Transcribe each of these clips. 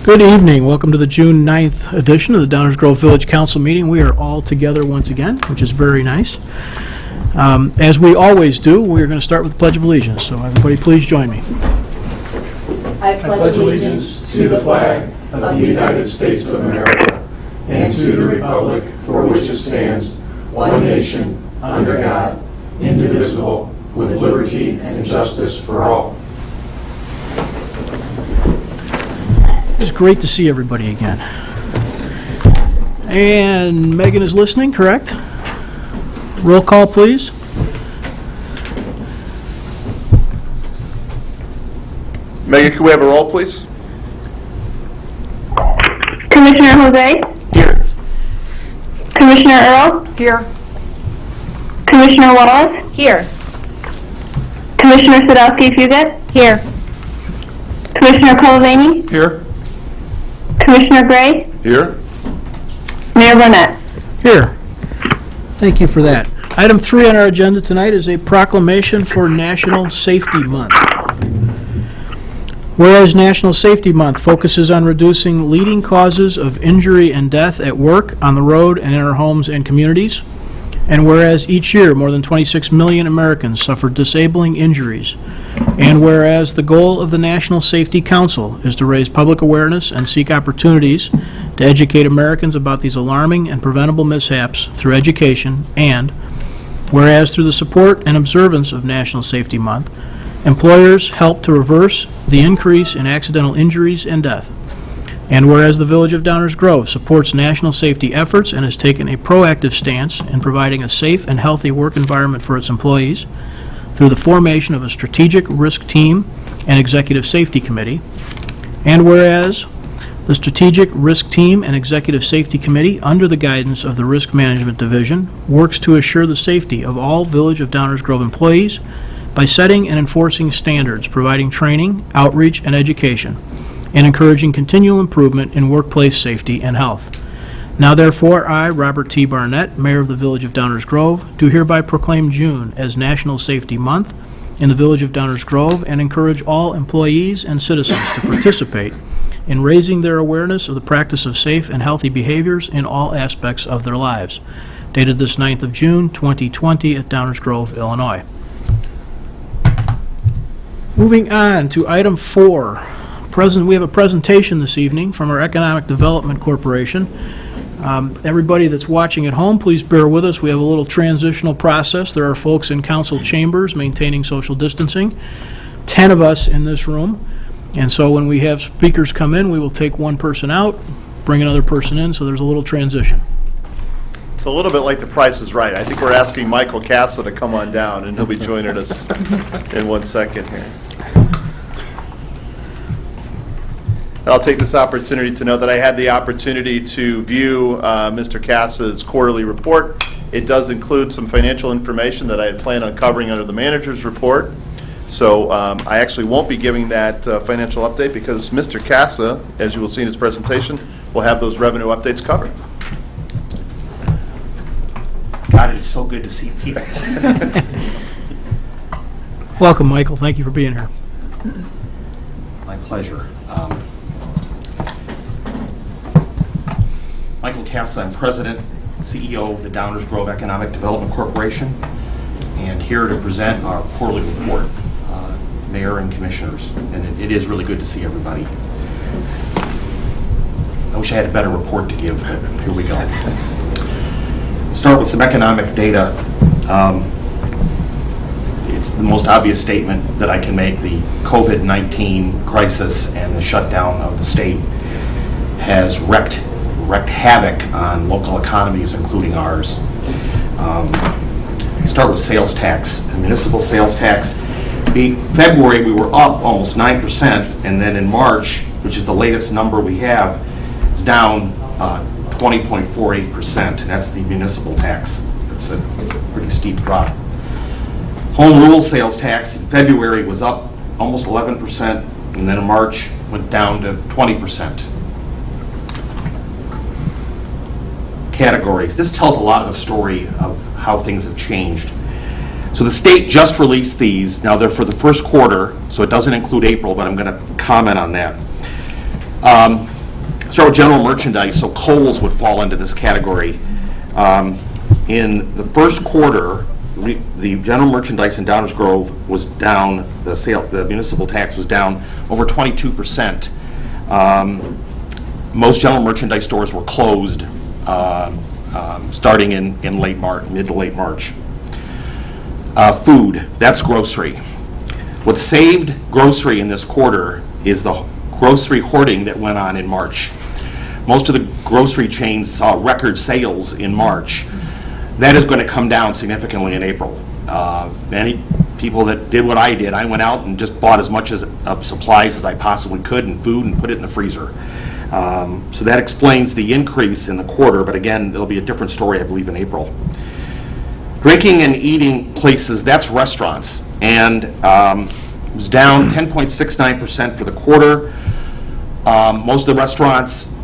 Good evening. Welcome to the June 9th edition of the Downers Grove Village Council meeting. We are all together once again, which is very nice. As we always do, we are going to start with the Pledge of Allegiance. So everybody please join me. I pledge allegiance to the flag of the United States of America and to the republic for which it stands, one nation, under God, indivisible, with liberty and justice for all. It's great to see everybody again. And Megan is listening, correct? Roll call, please. Megan, can we have a roll, please? Commissioner Jose? Here. Commissioner Earl? Here. Commissioner Wallace? Here. Commissioner Sadowski-Fugit? Here. Commissioner Colavani? Here. Commissioner Gray? Here. Mayor Barnett? Here. Thank you for that. Item 3 on our agenda tonight is a proclamation for National Safety Month. Whereas National Safety Month focuses on reducing leading causes of injury and death at work, on the road, and in our homes and communities, and whereas each year more than 26 million Americans suffer disabling injuries, and whereas the goal of the National Safety Council is to raise public awareness and seek opportunities to educate Americans about these alarming and preventable mishaps through education, and whereas through the support and observance of National Safety Month, employers help to reverse the increase in accidental injuries and death. And whereas the Village of Downers Grove supports national safety efforts and has taken a proactive stance in providing a safe and healthy work environment for its employees through the formation of a strategic risk team and executive safety committee. And whereas the strategic risk team and executive safety committee, under the guidance of the Risk Management Division, works to assure the safety of all Village of Downers Grove employees by setting and enforcing standards, providing training, outreach, and education, and encouraging continual improvement in workplace safety and health. Now therefore, I, Robert T. Barnett, Mayor of the Village of Downers Grove, do hereby proclaim June as National Safety Month in the Village of Downers Grove and encourage all employees and citizens to participate in raising their awareness of the practice of safe and healthy behaviors in all aspects of their lives. Dated this 9th of June, 2020 at Downers Grove, Illinois. Moving on to item 4. We have a presentation this evening from our Economic Development Corporation. Everybody that's watching at home, please bear with us. We have a little transitional process. There are folks in council chambers maintaining social distancing, 10 of us in this room. And so when we have speakers come in, we will take one person out, bring another person in, so there's a little transition. It's a little bit like The Price is Right. I think we're asking Michael Casa to come on down, and he'll be joining us in 1 second here. I'll take this opportunity to note that I had the opportunity to view Mr. Casa's quarterly report. It does include some financial information that I had planned on covering under the manager's report. So I actually won't be giving that financial update because Mr. Casa, as you will see in his presentation, will have those revenue updates covered. God, it is so good to see people. Welcome, Michael. Thank you for being here. My pleasure. Michael Casa, I'm President, CEO of the Downers Grove Economic Development Corporation, and here to present our quarterly report, Mayor and Commissioners, and it is really good to see everybody. I wish I had a better report to give, but here we go. Start with some economic data. It's the most obvious statement that I can make. The COVID-19 crisis and the shutdown of the state has wreaked havoc on local economies, including ours. Start with sales tax. The municipal sales tax. February we were up almost 9%, and then in March, which is the latest number we have, it's down 20.48%, and that's the municipal tax. It's a pretty steep drop. Home rule sales tax in February was up almost 11%, and then in March went down to 20%. Categories. This tells a lot of the story of how things have changed. So the state just released these. Now they're for the first quarter, so it doesn't include April, but I'm going to comment on that. Start with general merchandise, so Kohl's would fall into this category. In the first quarter, the general merchandise in Downers Grove was down, the municipal tax was down over 22%. Most general merchandise stores were closed starting in late March, mid to late March. Food, that's grocery. What saved grocery in this quarter is the grocery hoarding that went on in March. Most of the grocery chains saw record sales in March. That is going to come down significantly in April. Many people that did what I did, I went out and just bought as much of supplies as I possibly could and food and put it in the freezer. So that explains the increase in the quarter, but again, there'll be a different story, I believe, in April. Drinking and eating places, that's restaurants, and it was down 10.69% for the quarter. Most of the restaurants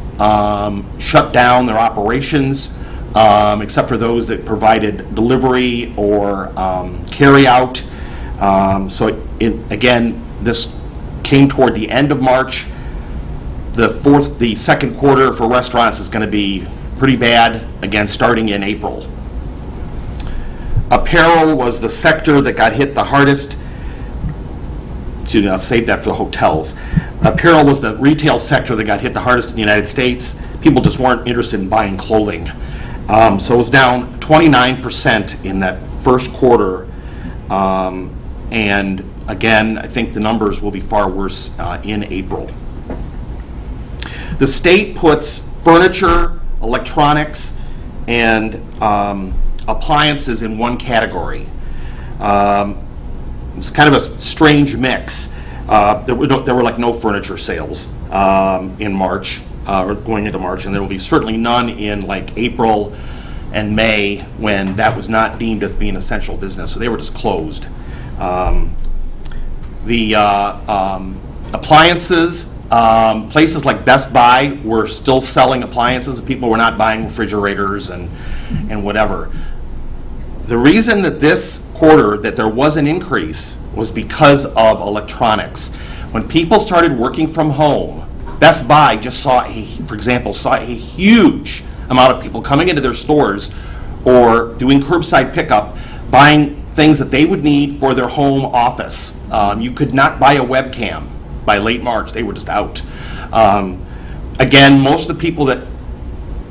shut down their operations, except for those that provided delivery or carry-out. Again, this came toward the end of March. The second quarter for restaurants is going to be pretty bad, again, starting in April. Apparel was the sector that got hit the hardest. I'll save that for the hotels. Apparel was the retail sector that got hit the hardest in the United States. People just weren't interested in buying clothing. So it was down 29% in that first quarter. And again, I think the numbers will be far worse in April. The state puts furniture, electronics, and appliances in one category. It's kind of a strange mix. There were like no furniture sales in March, or going into March, and there will be certainly none in like April and May when that was not deemed as being essential business, so they were just closed. The appliances, places like Best Buy were still selling appliances, and people were not buying refrigerators and whatever. The reason that this quarter that there was an increase was because of electronics. When people started working from home, Best Buy just saw a huge amount of people coming into their stores or doing curbside pickup, buying things that they would need for their home office. You could not buy a webcam by late March. They were just out. Again, most of the people that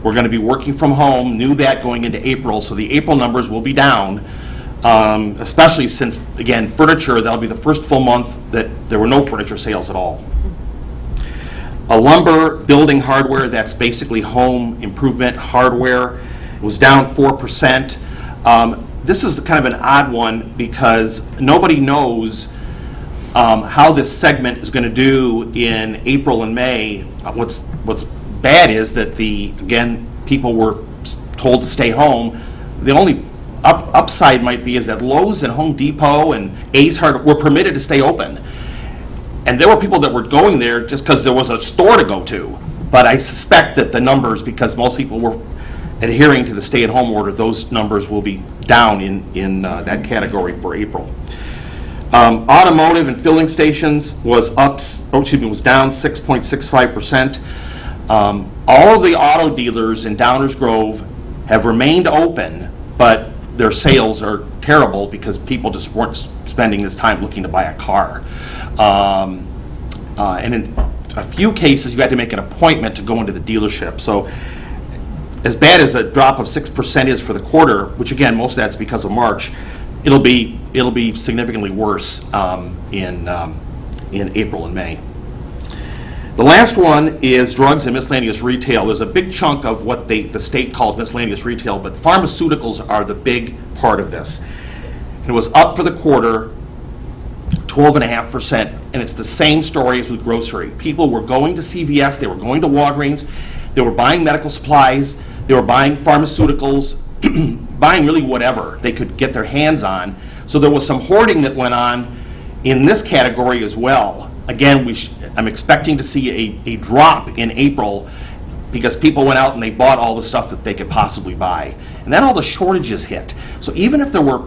were going to be working from home knew that going into April, so the April numbers will be down, especially since, again, furniture, that'll be the first full month that there were no furniture sales at all. Lumber, building hardware, that's basically home improvement hardware, was down 4%. This is kind of an odd one because nobody knows how this segment is going to do in April and May. What's bad is that people were told to stay home. The only upside might be is that Lowe's and Home Depot and Ace Hardware were permitted to stay open. And there were people that were going there just because there was a store to go to. But I suspect that the numbers, because most people were adhering to the stay-at-home order, those numbers will be down in that category for April. Automotive and filling stations was down 6.65%. All of the auto dealers in Downers Grove have remained open, but their sales are terrible because people just weren't spending this time looking to buy a car. And in a few cases, you had to make an appointment to go into the dealership. So as bad as a drop of 6% is for the quarter, which again, most of that's because of March, it'll be significantly worse in April and May. The last one is drugs and miscellaneous retail. There's a big chunk of what the state calls miscellaneous retail, but pharmaceuticals are the big part of this. And it was up for the quarter 12.5%, and it's the same story as with grocery. People were going to CVS, they were going to Walgreens, they were buying medical supplies, they were buying pharmaceuticals, buying really whatever they could get their hands on. So there was some hoarding that went on in this category as well. Again, I'm expecting to see a drop in April because people went out and they bought all the stuff that they could possibly buy. And then all the shortages hit. So even if there were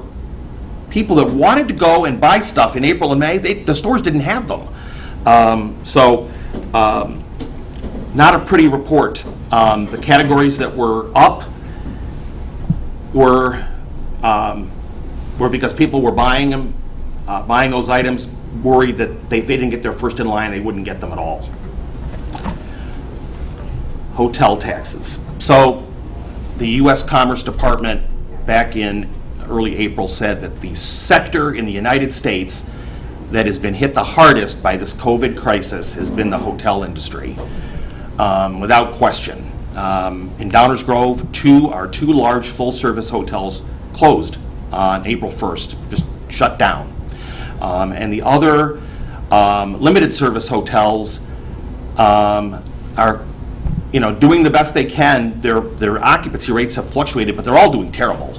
people that wanted to go and buy stuff in April and May, the stores didn't have them. Not a pretty report. The categories that were up were because people were buying them, buying those items, worried that if they didn't get their first in line, they wouldn't get them at all. Hotel taxes. So the U.S. Commerce Department back in early April said that the sector in the United States that has been hit the hardest by this COVID crisis has been the hotel industry, without question. In Downers Grove, our two large full-service hotels closed on April 1st, just shut down. And the other limited service hotels are doing the best they can. Their occupancy rates have fluctuated, but they're all doing terrible.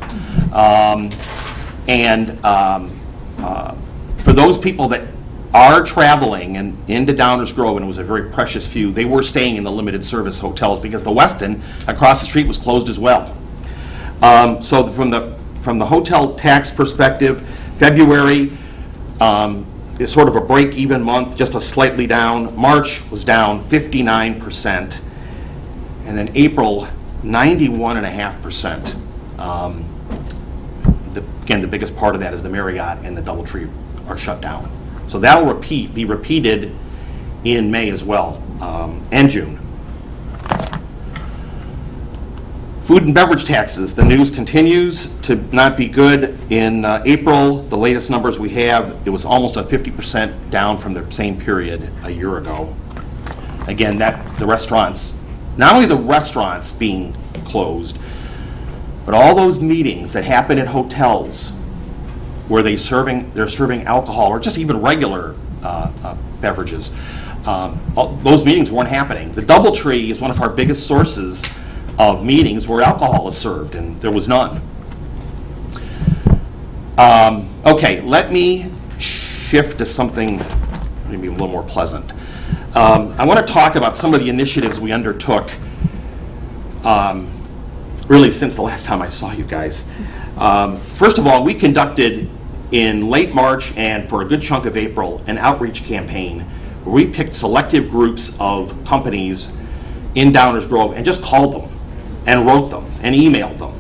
For those people that are traveling into Downers Grove, and it was a very precious few, they were staying in the limited service hotels because the Westin across the street was closed as well. So from the hotel tax perspective, February is sort of a break-even month, just a slightly down. March was down 59%, and then April 91.5%. Again, the biggest part of that is the Marriott and the DoubleTree are shut down. So that will be repeated in May as well, and June. Food and beverage taxes, the news continues to not be good. In April, the latest numbers we have, it was almost a 50% down from the same period a year ago. Again, the restaurants, not only the restaurants being closed, but all those meetings that happen at hotels where they're serving alcohol or just even regular beverages, those meetings weren't happening. The DoubleTree is one of our biggest sources of meetings where alcohol is served, and there was none. Okay, let me shift to something maybe a little more pleasant. I want to talk about some of the initiatives we undertook really since the last time I saw you guys. First of all, we conducted in late March and for a good chunk of April an outreach campaign where we picked selective groups of companies in Downers Grove and just called them and wrote them and emailed them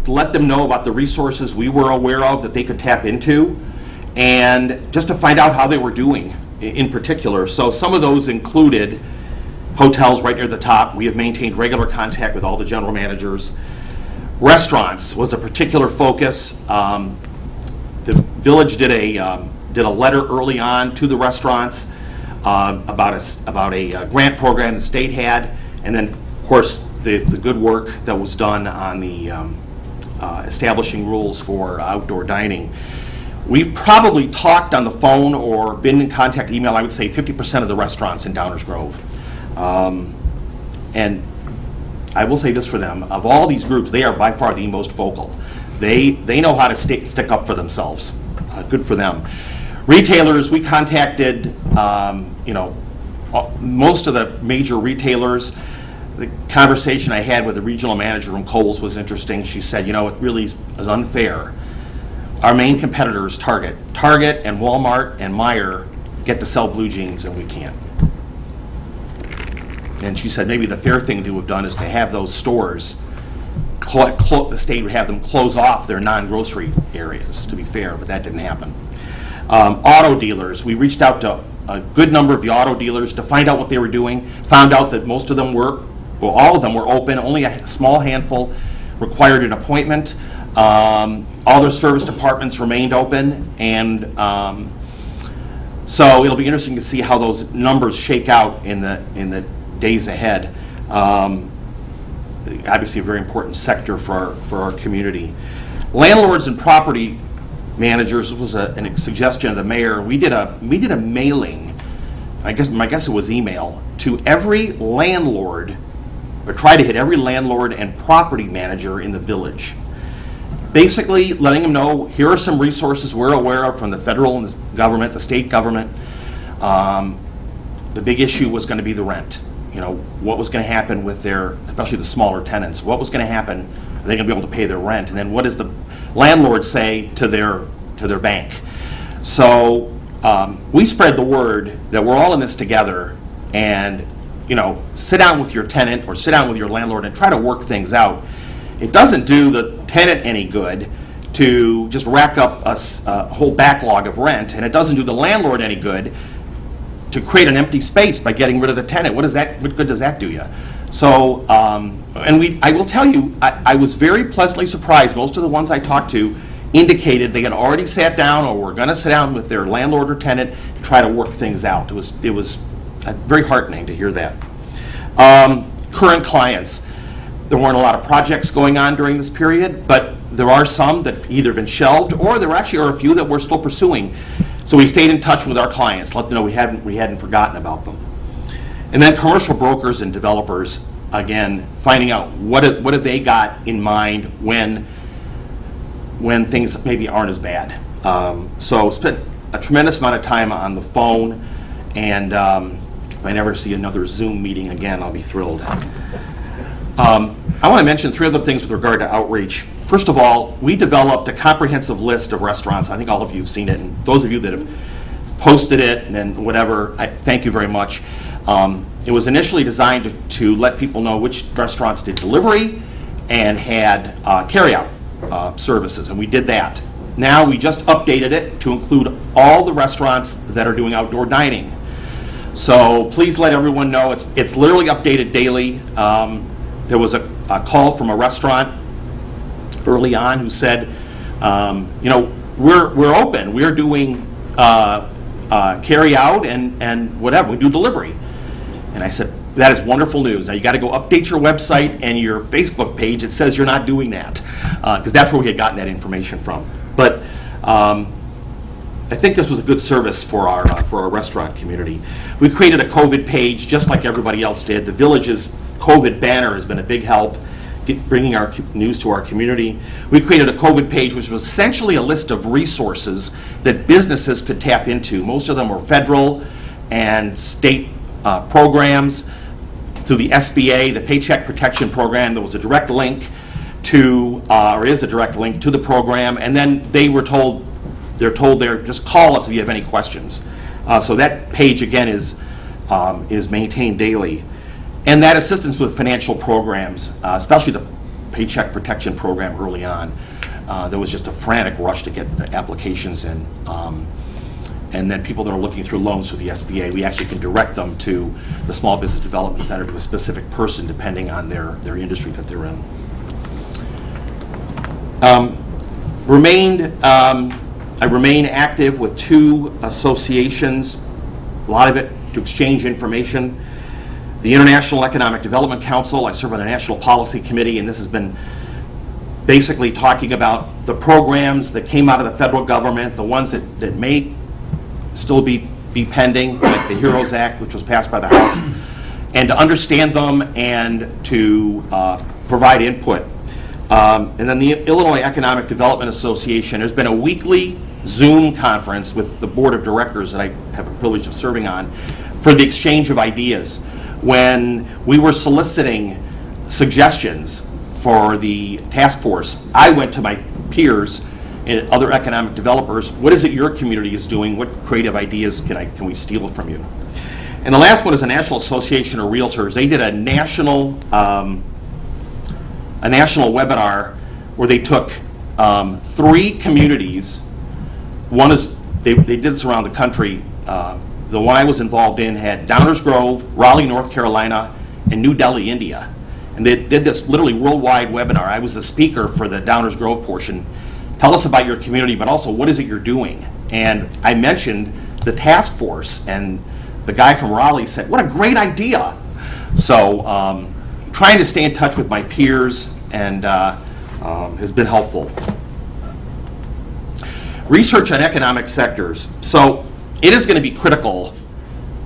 to let them know about the resources we were aware of that they could tap into, and just to find out how they were doing in particular. So some of those included hotels right near the top. We have maintained regular contact with all the general managers. Restaurants was a particular focus. The village did a letter early on to the restaurants about a grant program the state had, and then of course the good work that was done on the establishing rules for outdoor dining. We've probably talked on the phone or been in contact email, I would say 50% of the restaurants in Downers Grove. And I will say this for them, of all these groups, they are by far the most vocal. They know how to stick up for themselves. Good for them. Retailers, we contacted most of the major retailers. The conversation I had with the regional manager from Kohl's was interesting. She said, it really is unfair. Our main competitors, Target and Walmart and Meijer, get to sell blue jeans and we can't. And she said maybe the fair thing to have done is to have those stores, the state would have them close off their non-grocery areas, to be fair, but that didn't happen. Auto dealers, we reached out to a good number of the auto dealers to find out what they were doing, found out that most of them all of them were open, only a small handful required an appointment. All their service departments remained open, and so it'll be interesting to see how those numbers shake out in the days ahead. Obviously a very important sector for our community. Landlords and property managers was a suggestion of the mayor. We did a mailing, my guess it was email, to every landlord, or try to hit every landlord and property manager in the village. Basically letting them know, here are some resources we're aware of from the federal and the government, the state government. The big issue was going to be the rent. What was going to happen with especially the smaller tenants, what was going to happen? Are they going to be able to pay their rent? And then what does the landlord say to their bank? So we spread the word that we're all in this together, and sit down with your tenant or sit down with your landlord and try to work things out. It doesn't do the tenant any good to just rack up a whole backlog of rent, and it doesn't do the landlord any good to create an empty space by getting rid of the tenant. What good does that do you? So, I will tell you, I was very pleasantly surprised. Most of the ones I talked to indicated they had already sat down or were going to sit down with their landlord or tenant to try to work things out. It was very heartening to hear that. Current clients. There weren't a lot of projects going on during this period, but there are some that either been shelved or there actually are a few that we're still pursuing. So we stayed in touch with our clients, let them know we hadn't forgotten about them. And then commercial brokers and developers, again, finding out what have they got in mind when things maybe aren't as bad. So spent a tremendous amount of time on the phone, and if I never see another Zoom meeting again, I'll be thrilled. I want to mention 3 other things with regard to outreach. First of all, we developed a comprehensive list of restaurants. I think all of you have seen it, and those of you that have posted it and then whatever, I thank you very much. It was initially designed to let people know which restaurants did delivery and had carryout services, and we did that. Now we just updated it to include all the restaurants that are doing outdoor dining. So please let everyone know it's literally updated daily. There was a call from a restaurant early on who said, we're open. We're doing carry out and whatever. We do delivery. And I said, that is wonderful news. Now you got to go update your website and your Facebook page. It says you're not doing that, because that's where we had gotten that information from. But I think this was a good service for our restaurant community. We created a COVID page just like everybody else did. The Village's COVID banner has been a big help bringing our news to our community. We created a COVID page, which was essentially a list of resources that businesses could tap into. Most of them were federal and state programs. Through the SBA, the Paycheck Protection Program, there was a direct link to, or is a direct link to the program, and then they're told just call us if you have any questions. So that page again is maintained daily. And that assistance with financial programs, especially the Paycheck Protection Program early on, there was just a frantic rush to get applications in. And then people that are looking through loans through the SBA, we actually can direct them to the Small Business Development Center, to a specific person depending on their industry that they're in. I remain active with 2 associations, a lot of it to exchange information. The International Economic Development Council, I serve on the National Policy Committee, and this has been basically talking about the programs that came out of the federal government, the ones that may still be pending, like the HEROES Act, which was passed by the House, and to understand them and to provide input. And then the Illinois Economic Development Association, there's been a weekly Zoom conference with the board of directors that I have the privilege of serving on for the exchange of ideas. When we were soliciting suggestions for the task force, I went to my peers and other economic developers. What is it your community is doing? What creative ideas can we steal from you? And the last one is the National Association of Realtors. They did a national webinar where they took 3 communities. One is they did this around the country. The one I was involved in had Downers Grove, Raleigh, North Carolina, and New Delhi, India. And they did this literally worldwide webinar. I was the speaker for the Downers Grove portion. Tell us about your community, but also what is it you're doing? And I mentioned the task force, and the guy from Raleigh said, what a great idea. So trying to stay in touch with my peers and has been helpful. Research on economic sectors. So it is going to be critical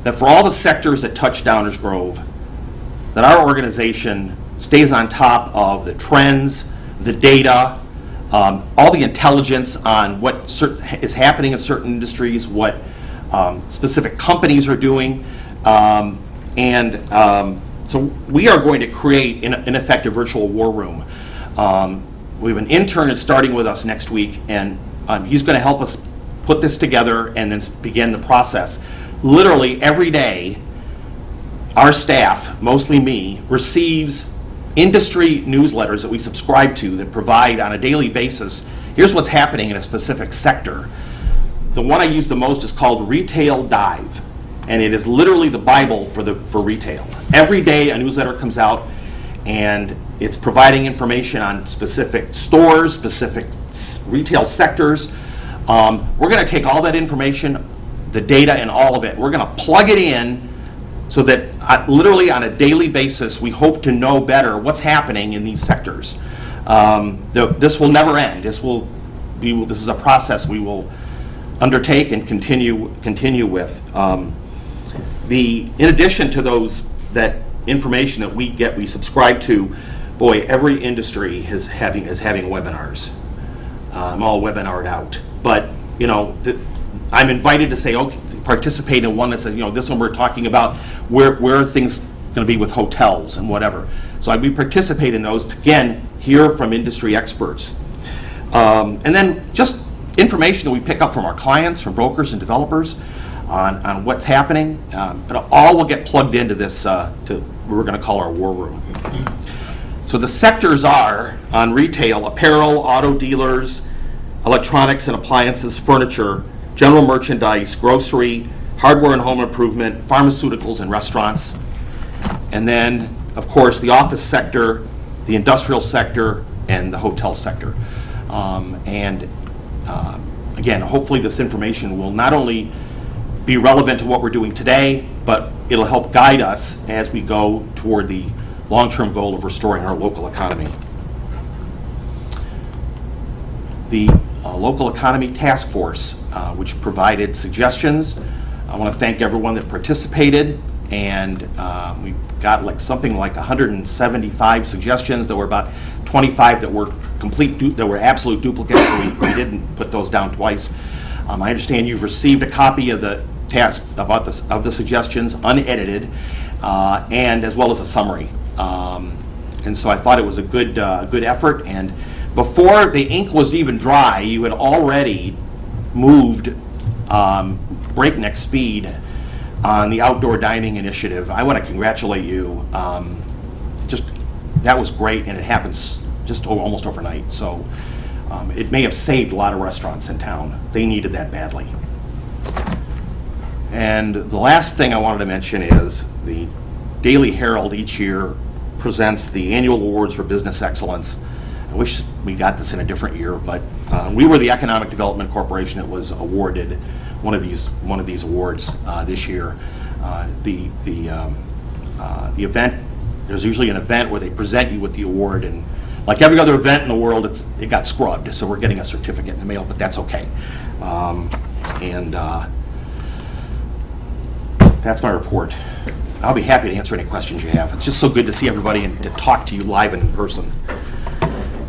that for all the sectors that touch Downers Grove, that our organization stays on top of the trends, the data, all the intelligence on what is happening in certain industries, what specific companies are doing, so we are going to create an effective virtual war room. We have an intern that's starting with us next week, and he's going to help us put this together and then begin the process. Literally every day, our staff, mostly me, receives industry newsletters that we subscribe to that provide on a daily basis, here's what's happening in a specific sector. The one I use the most is called Retail Dive, and it is literally the Bible for retail. Every day a newsletter comes out, and it's providing information on specific stores, specific retail sectors. We're going to take all that information, the data and all of it, we're going to plug it in so that literally on a daily basis we hope to know better what's happening in these sectors. This will never end. This is a process we will undertake and continue with. In addition to that information that we subscribe to, boy, every industry is having webinars. I'm all webinared out, but I'm invited to say, okay, participate in one that says, this one we're talking about where are things going to be with hotels and whatever. So we participate in those to, again, hear from industry experts. And then just information that we pick up from our clients, from brokers and developers on what's happening. It all will get plugged into this, to what we're going to call our war room. So the sectors are on retail: apparel, auto dealers, electronics and appliances, furniture, general merchandise, grocery, hardware and home improvement, pharmaceuticals and restaurants. And then, of course, the office sector, the industrial sector, and the hotel sector. Again, hopefully this information will not only be relevant to what we're doing today, but it'll help guide us as we go toward the long-term goal of restoring our local economy. The Local Economy Task Force, which provided suggestions. I want to thank everyone that participated, and we got something like 175 suggestions. There were about 25 that were that were absolute duplicates, so we didn't put those down twice. I understand you've received a copy of the task of the suggestions, unedited, and as well as a summary. And so I thought it was a good effort. And before the ink was even dry, you had already moved breakneck speed on the outdoor dining initiative. I want to congratulate you. That was great, and it happens just almost overnight. So it may have saved a lot of restaurants in town. They needed that badly. And the last thing I wanted to mention is the Daily Herald each year presents the annual awards for business excellence. I wish we got this in a different year, but we were the Economic Development Corporation that was awarded one of these awards this year. The event, there's usually an event where they present you with the award, and like every other event in the world, it got scrubbed, so we're getting a certificate in the mail, but that's okay. That's my report. I'll be happy to answer any questions you have. It's just so good to see everybody and to talk to you live and in person.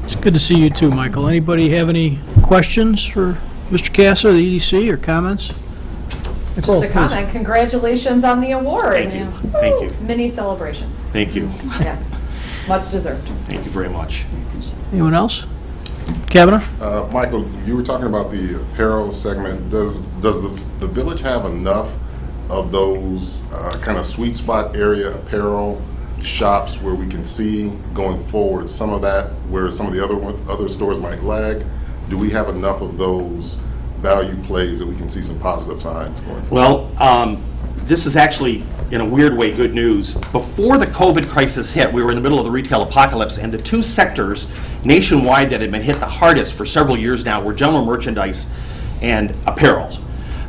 It's good to see you too, Michael. Anybody have any questions for Mr. Casa, the EDC, or comments? Nicole, Just a please. comment. Congratulations on the award. Thank you. Thank you. Mini celebration. Thank you. Yeah. Much deserved. Thank you very much. Anyone else? Kavanaugh? Michael, you were talking about the apparel segment. Does the village have enough of those kind of sweet spot area apparel shops where we can see going forward some of that where some of the other stores might lag? Do we have enough of those value plays that we can see some positive signs going forward? Well, this is actually, in a weird way, good news. Before the COVID crisis hit, we were in the middle of the retail apocalypse, and the two sectors nationwide that had been hit the hardest for several years now were general merchandise and apparel.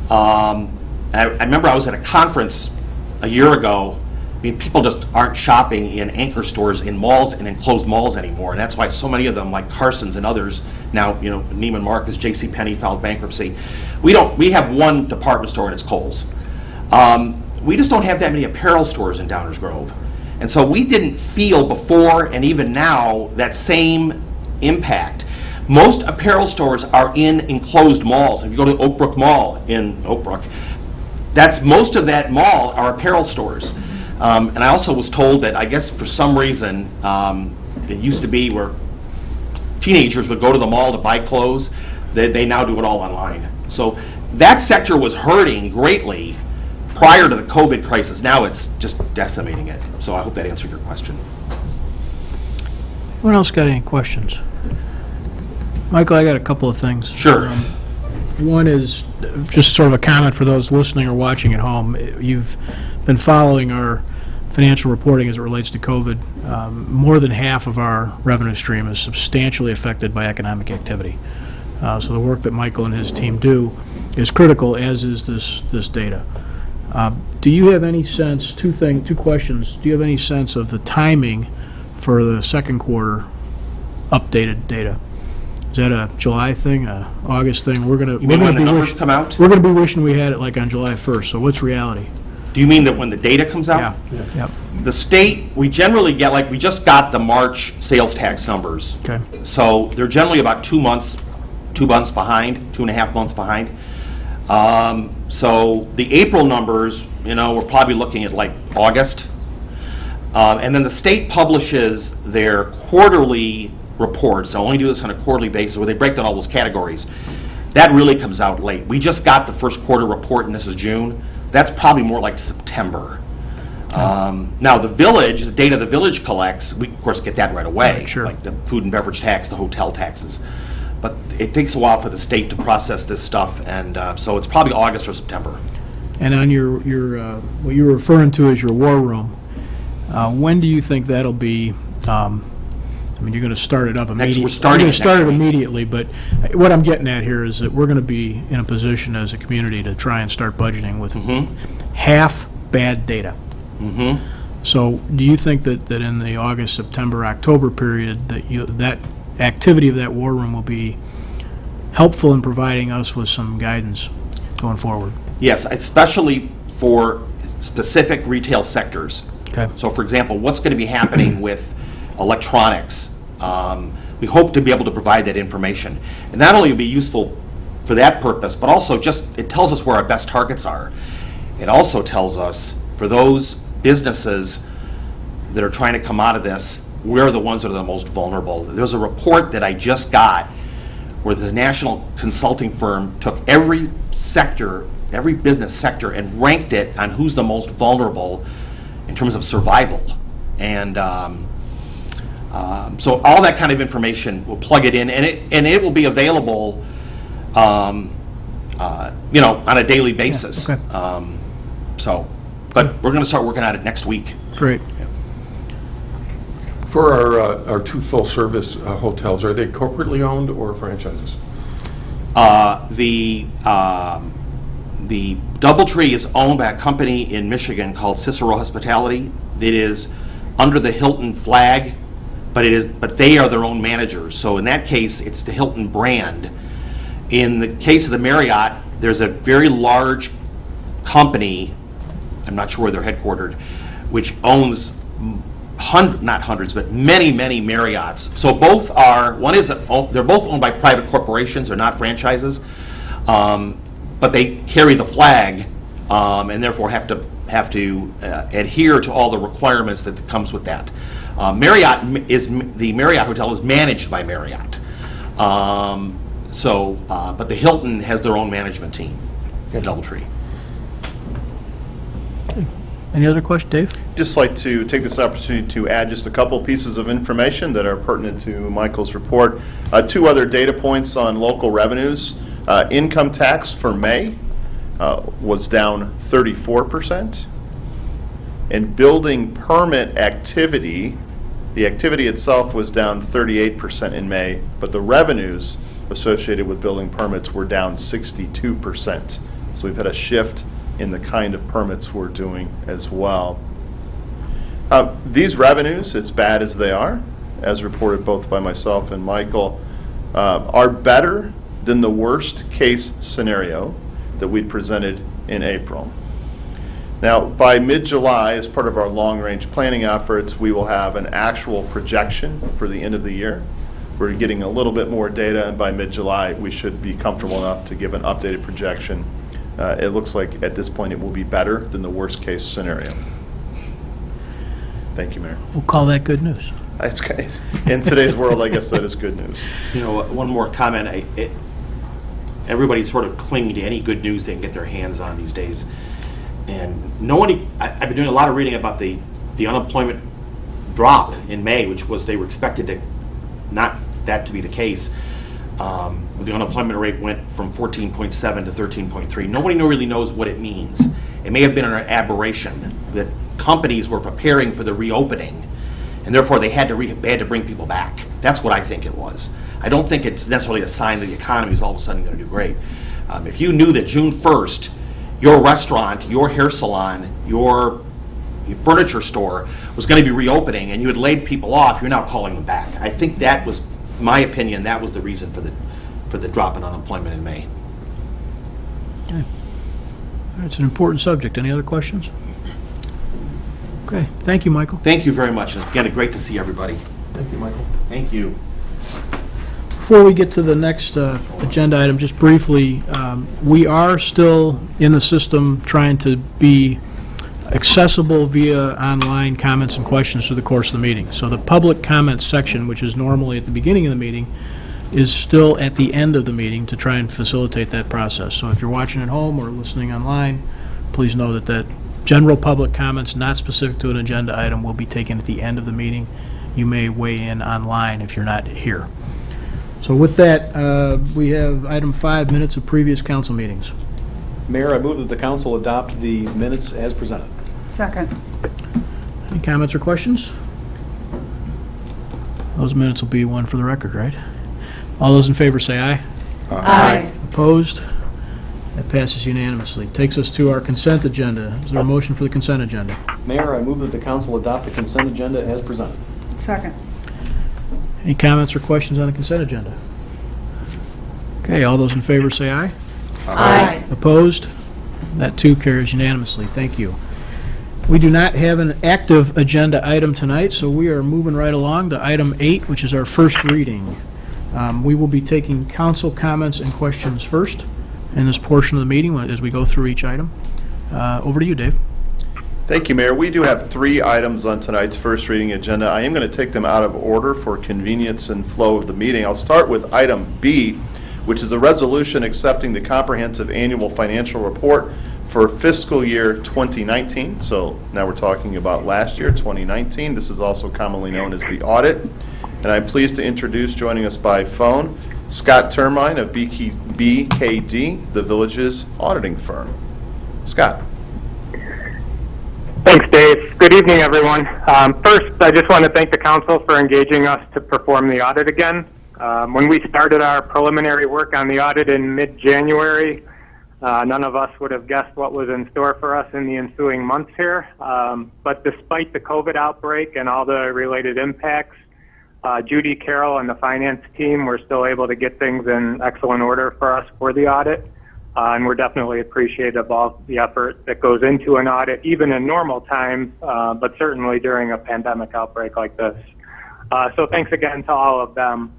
I remember I was at a conference a year ago. I mean, people just aren't shopping in anchor stores in malls and enclosed malls anymore, and that's why so many of them, like Carson's and others, now, Neiman Marcus, JCPenney filed bankruptcy. We have one department store, and it's Kohl's. We just don't have that many apparel stores in Downers Grove. And so we didn't feel before, and even now, that same impact. Most apparel stores are in enclosed malls. If you go to Oak Brook Mall in Oak Brook, most of that mall are apparel stores. And I also was told that, I guess for some reason, it used to be where teenagers would go to the mall to buy clothes. They now do it all online. So that sector was hurting greatly prior to the COVID crisis. Now it's just decimating it. So I hope that answered your question. Anyone else got any questions? Michael, I got a couple of things. Sure. One is just sort of a comment for those listening or watching at home. You've been following our financial reporting as it relates to COVID. More than half of our revenue stream is substantially affected by economic activity. So the work that Michael and his team do is critical, as is this data. Do you have any sense, two questions, do you have any sense of the timing for the second quarter updated data? Is that a July thing, a August thing? You mean when the numbers come out? We're going to be wishing we had it like on July 1st, so what's reality? Do you mean that when the data comes out? Yeah. The state, we generally get, like, we just got the March sales tax numbers. Okay. So they're generally about 2 months behind, 2.5 months behind. So the April numbers, we're probably looking at like August. And then the state publishes their quarterly reports. They only do this on a quarterly basis where they break down all those categories. That really comes out late. We just got the first quarter report, and this is June. That's probably more like September. Now, the data the village collects, we, of course, get that right away. Right, sure. Like the food and beverage tax, the hotel taxes. But it takes a while for the state to process this stuff, and so it's probably August or September. And on your what you're referring to as your war room, when do you think that'll be? You're going to start it up immediately. We're starting You're going it to start it next week. immediately, but what I'm getting at here is that we're going to be in a position as a community to try and start budgeting with half bad data. So do you think that in the August, September, October period that activity of that war room will be helpful in providing us with some guidance going forward? Yes, especially for specific retail sectors. Okay. So, for example, what's going to be happening with electronics? We hope to be able to provide that information. And not only will it be useful for that purpose, but also it tells us where our best targets are. It also tells us, for those businesses that are trying to come out of this, we're the ones that are the most vulnerable. There's a report that I just got where the national consulting firm took every business sector, and ranked it on who's the most vulnerable in terms of survival. And so all that kind of information, we'll plug it in, and it will be available, on a daily basis. Okay. But we're going to start working on it next week. Great. For our two full-service hotels, are they corporately owned or franchises? The DoubleTree is owned by a company in Michigan called Cicero Hospitality. It is under the Hilton flag, but they are their own managers. So in that case, it's the Hilton brand. In the case of the Marriott, there's a very large company, I'm not sure where they're headquartered, which owns not hundreds, but many, many Marriotts. So they're both owned by private corporations, they're not franchises, but they carry the flag, and therefore have to adhere to all the requirements that comes with that. The Marriott Hotel is managed by Marriott. But the Hilton has their own management team, DoubleTree. Any other question, Dave? Just like to take this opportunity to add just a couple pieces of information that are pertinent to Michael's report. Two other data points on local revenues. Income tax for May was down 34%. And building permit activity, the activity itself was down 38% in May, but the revenues associated with building permits were down 62%. So we've had a shift in the kind of permits we're doing as well. These revenues, as bad as they are, as reported both by myself and Michael, are better than the worst case scenario that we presented in April. Now, by mid-July, as part of our long-range planning efforts, we will have an actual projection for the end of the year. We're getting a little bit more data, and by mid-July, we should be comfortable enough to give an updated projection. It looks like at this point it will be better than the worst case scenario. Thank you, Mayor. We'll call that good news. In today's world, I guess that is good news. One more comment. Everybody's sort of clinging to any good news they can get their hands on these days. And I've been doing a lot of reading about the unemployment drop in May, which was they were expected to not that to be the case. The unemployment rate went from 14.7 to 13.3. Nobody really knows what it means. It may have been an aberration that companies were preparing for the reopening, and therefore they had to bring people back. That's what I think it was. I don't think it's necessarily a sign that the economy is all of a sudden going to do great. If you knew that June 1st, your restaurant, your hair salon, your furniture store was going to be reopening and you had laid people off, you're now calling them back. I think that was, in my opinion, that was the reason for the drop in unemployment in May. It's an important subject. Any other questions? Okay, thank you, Michael. Thank you very much. And again, great to see everybody. Thank you, Michael. Thank you. Before we get to the next agenda item, just briefly, we are still in the system trying to be accessible via online comments and questions through the course of the meeting. So the public comments section, which is normally at the beginning of the meeting, is still at the end of the meeting to try and facilitate that process. So if you're watching at home or listening online, please know that general public comments not specific to an agenda item will be taken at the end of the meeting. You may weigh in online if you're not here. So with that, we have item 5, minutes of previous council meetings. Mayor, I move that the council adopt the minutes as presented. Second. Any comments or questions? Those minutes will be one for the record, right? All those in favor say aye. Aye. Opposed? That passes unanimously. Takes us to our consent agenda. Is there a motion for the consent agenda? Mayor, I move that the council adopt the consent agenda as presented. Second. Any comments or questions on the consent agenda? Okay, all those in favor say aye. Aye. Opposed? That too carries unanimously. Thank you. We do not have an active agenda item tonight, so we are moving right along to item 8, which is our first reading. We will be taking council comments and questions first in this portion of the meeting as we go through each item. Over to you, Dave. Thank you, Mayor. We do have 3 items on tonight's first reading agenda. I am going to take them out of order for convenience and flow of the meeting. I'll start with item B, which is a resolution accepting the comprehensive annual financial report for fiscal year 2019. So now we're talking about last year, 2019. This is also commonly known as the audit. And I'm pleased to introduce, joining us by phone, Scott Termine of BKD, the village's auditing firm. Scott. Thanks, Dave. Good evening, everyone. First, I just want to thank the council for engaging us to perform the audit again. When we started our preliminary work on the audit in mid-January, none of us would have guessed what was in store for us in the ensuing months here. But despite the COVID outbreak and all the related impacts, Judy, Carol, and the finance team were still able to get things in excellent order for us for the audit. And we're definitely appreciative of the effort that goes into an audit, even in normal times, but certainly during a pandemic outbreak like this. So thanks again to all of them.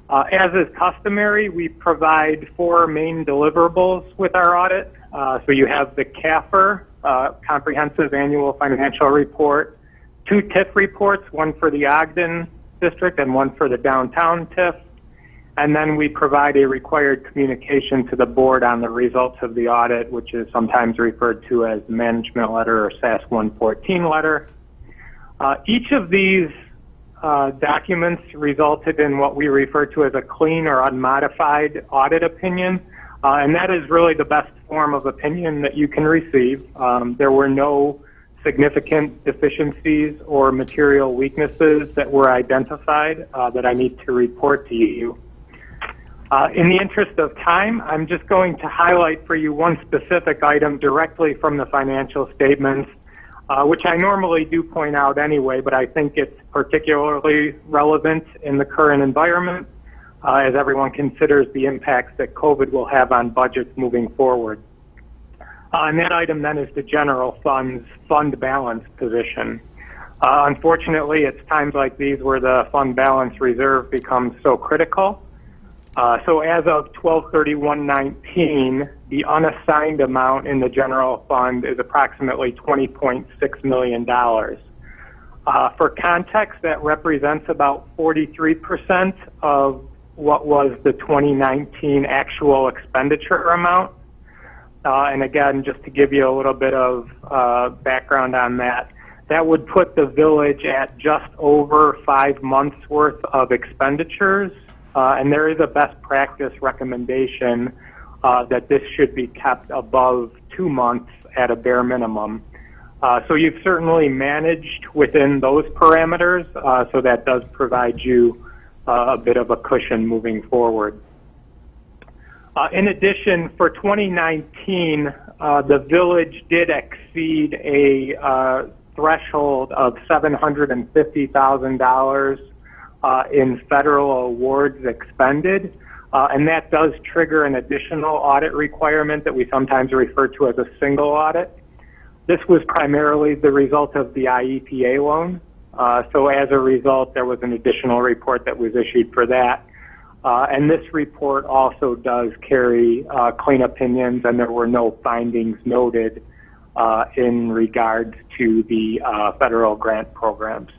As is customary, we provide 4 main deliverables with our audit. So you have the CAFR, Comprehensive Annual Financial Report, 2 TIF reports, one for the Ogden District and one for the downtown TIF. And then we provide a required communication to the board on the results of the audit, which is sometimes referred to as the management letter or SAS 114 letter. Each of these documents resulted in what we refer to as a clean or unmodified audit opinion. And that is really the best form of opinion that you can receive. There were no significant deficiencies or material weaknesses that were identified that I need to report to you. In the interest of time, I'm just going to highlight for you one specific item directly from the financial statements, which I normally do point out anyway, but I think it's particularly relevant in the current environment as everyone considers the impacts that COVID will have on budgets moving forward. And that item then is the general fund's fund balance position. Unfortunately, it's times like these where the fund balance reserve becomes so critical. So as of 12/31/19, the unassigned amount in the general fund is approximately $20.6 million. For context, that represents about 43% of what was the 2019 actual expenditure amount. And again, just to give you a little bit of background on that, that would put the village at just over 5 months worth of expenditures. And there is a best practice recommendation that this should be kept above 2 months at a bare minimum. So you've certainly managed within those parameters, so that does provide you a bit of a cushion moving forward. In addition, for 2019, the village did exceed a threshold of $750,000 in federal awards expended, and that does trigger an additional audit requirement that we sometimes refer to as a single audit. This was primarily the result of the IEPA loan, so as a result, there was an additional report that was issued for that. And this report also does carry clean opinions, and there were no findings noted in regards to the federal grant programs.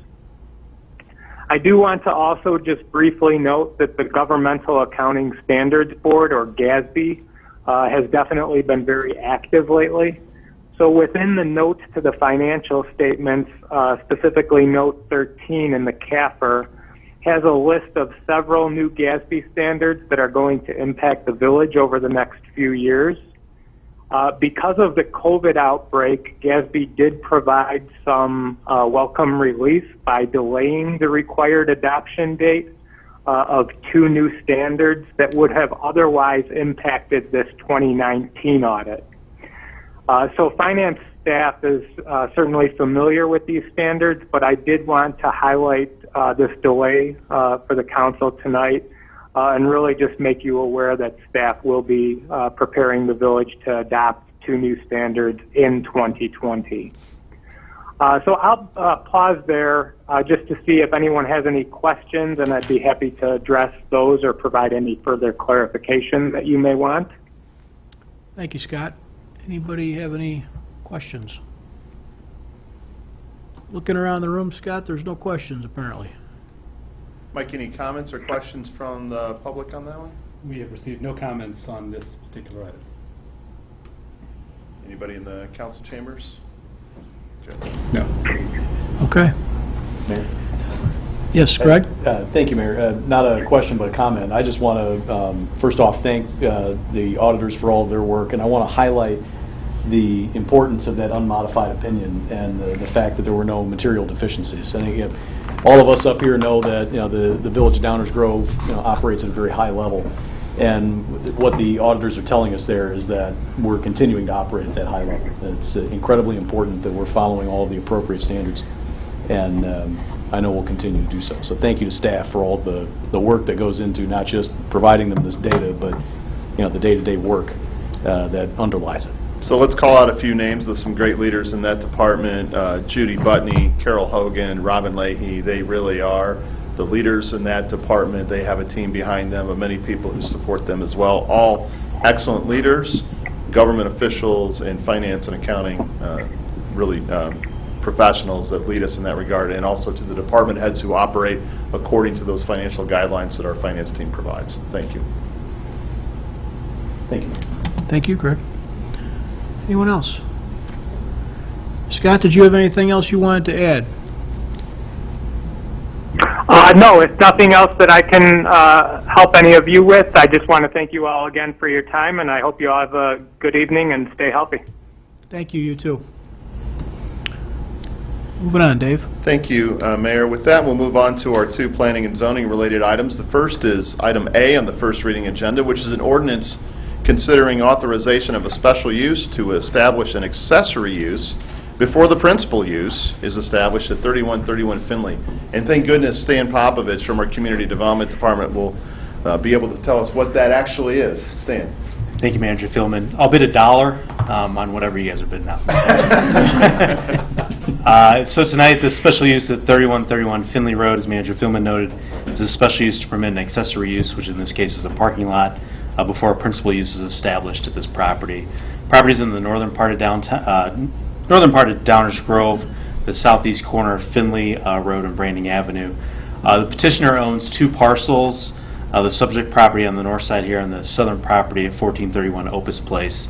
I do want to also just briefly note that the Governmental Accounting Standards Board, or GASB, has definitely been very active lately. So within the notes to the financial statements, specifically note 13 in the CAFR, has a list of several new GASB standards that are going to impact the village over the next few years. Because of the COVID outbreak, GASB did provide some welcome relief by delaying the required adoption date of 2 new standards that would have otherwise impacted this 2019 audit. So finance staff is certainly familiar with these standards, but I did want to highlight this delay for the council tonight and really just make you aware that staff will be preparing the village to adopt 2 new standards in 2020. So I'll pause there just to see if anyone has any questions, and I'd be happy to address those or provide any further clarification that you may want. Thank you, Scott. Anybody have any questions? Looking around the room, Scott, there's no questions apparently. Mike, any comments or questions from the public on that one? We have received no comments on this particular item. Anybody in the council chambers? Okay. No. Okay. Mayor? Yes, Greg? Thank you, Mayor. Not a question, but a comment. I just want to, first off, thank the auditors for all of their work, and I want to highlight the importance of that unmodified opinion and the fact that there were no material deficiencies. I think all of us up here know that the Village of Downers Grove operates at a very high level, and what the auditors are telling us there is that we're continuing to operate at that high level. It's incredibly important that we're following all of the appropriate standards, and I know we'll continue to do so. So thank you to staff for all the work that goes into not just providing them this data, but the day-to-day work that underlies it. So let's call out a few names of some great leaders in that department. Judy Butney, Carol Hogan, Robin Leahy. They really are the leaders in that department. They have a team behind them of many people who support them as well. All excellent leaders, government officials, and finance and accounting, really professionals that lead us in that regard, and also to the department heads who operate according to those financial guidelines that our finance team provides. Thank you. Thank you. Thank you, Greg. Anyone else? Scott, did you have anything else you wanted to add? No, it's nothing else that I can help any of you with. I just want to thank you all again for your time, and I hope you all have a good evening and stay healthy. Thank you, you too. Moving on, Dave. Thank you, Mayor. With that, we'll move on to our 2 planning and zoning related items. The first is item A on the first reading agenda, which is an ordinance considering authorization of a special use to establish an accessory use before the principal use is established at 3131 Finley. And thank goodness Stan Popovich from our Community Development Department will be able to tell us what that actually is. Stan. Thank you, Manager Philman. I'll bid $1 on whatever you guys are bidding out. So tonight, the special use at 3131 Finley Road, as Manager Philman noted, is a special use to permit an accessory use, which in this case is a parking lot, before a principal use is established at this property. Property is in the northern part of Downers Grove, the southeast corner of Finley Road and Branding Avenue. The petitioner owns 2 parcels. The subject property on the north side here and the southern property at 1431 Opus Place.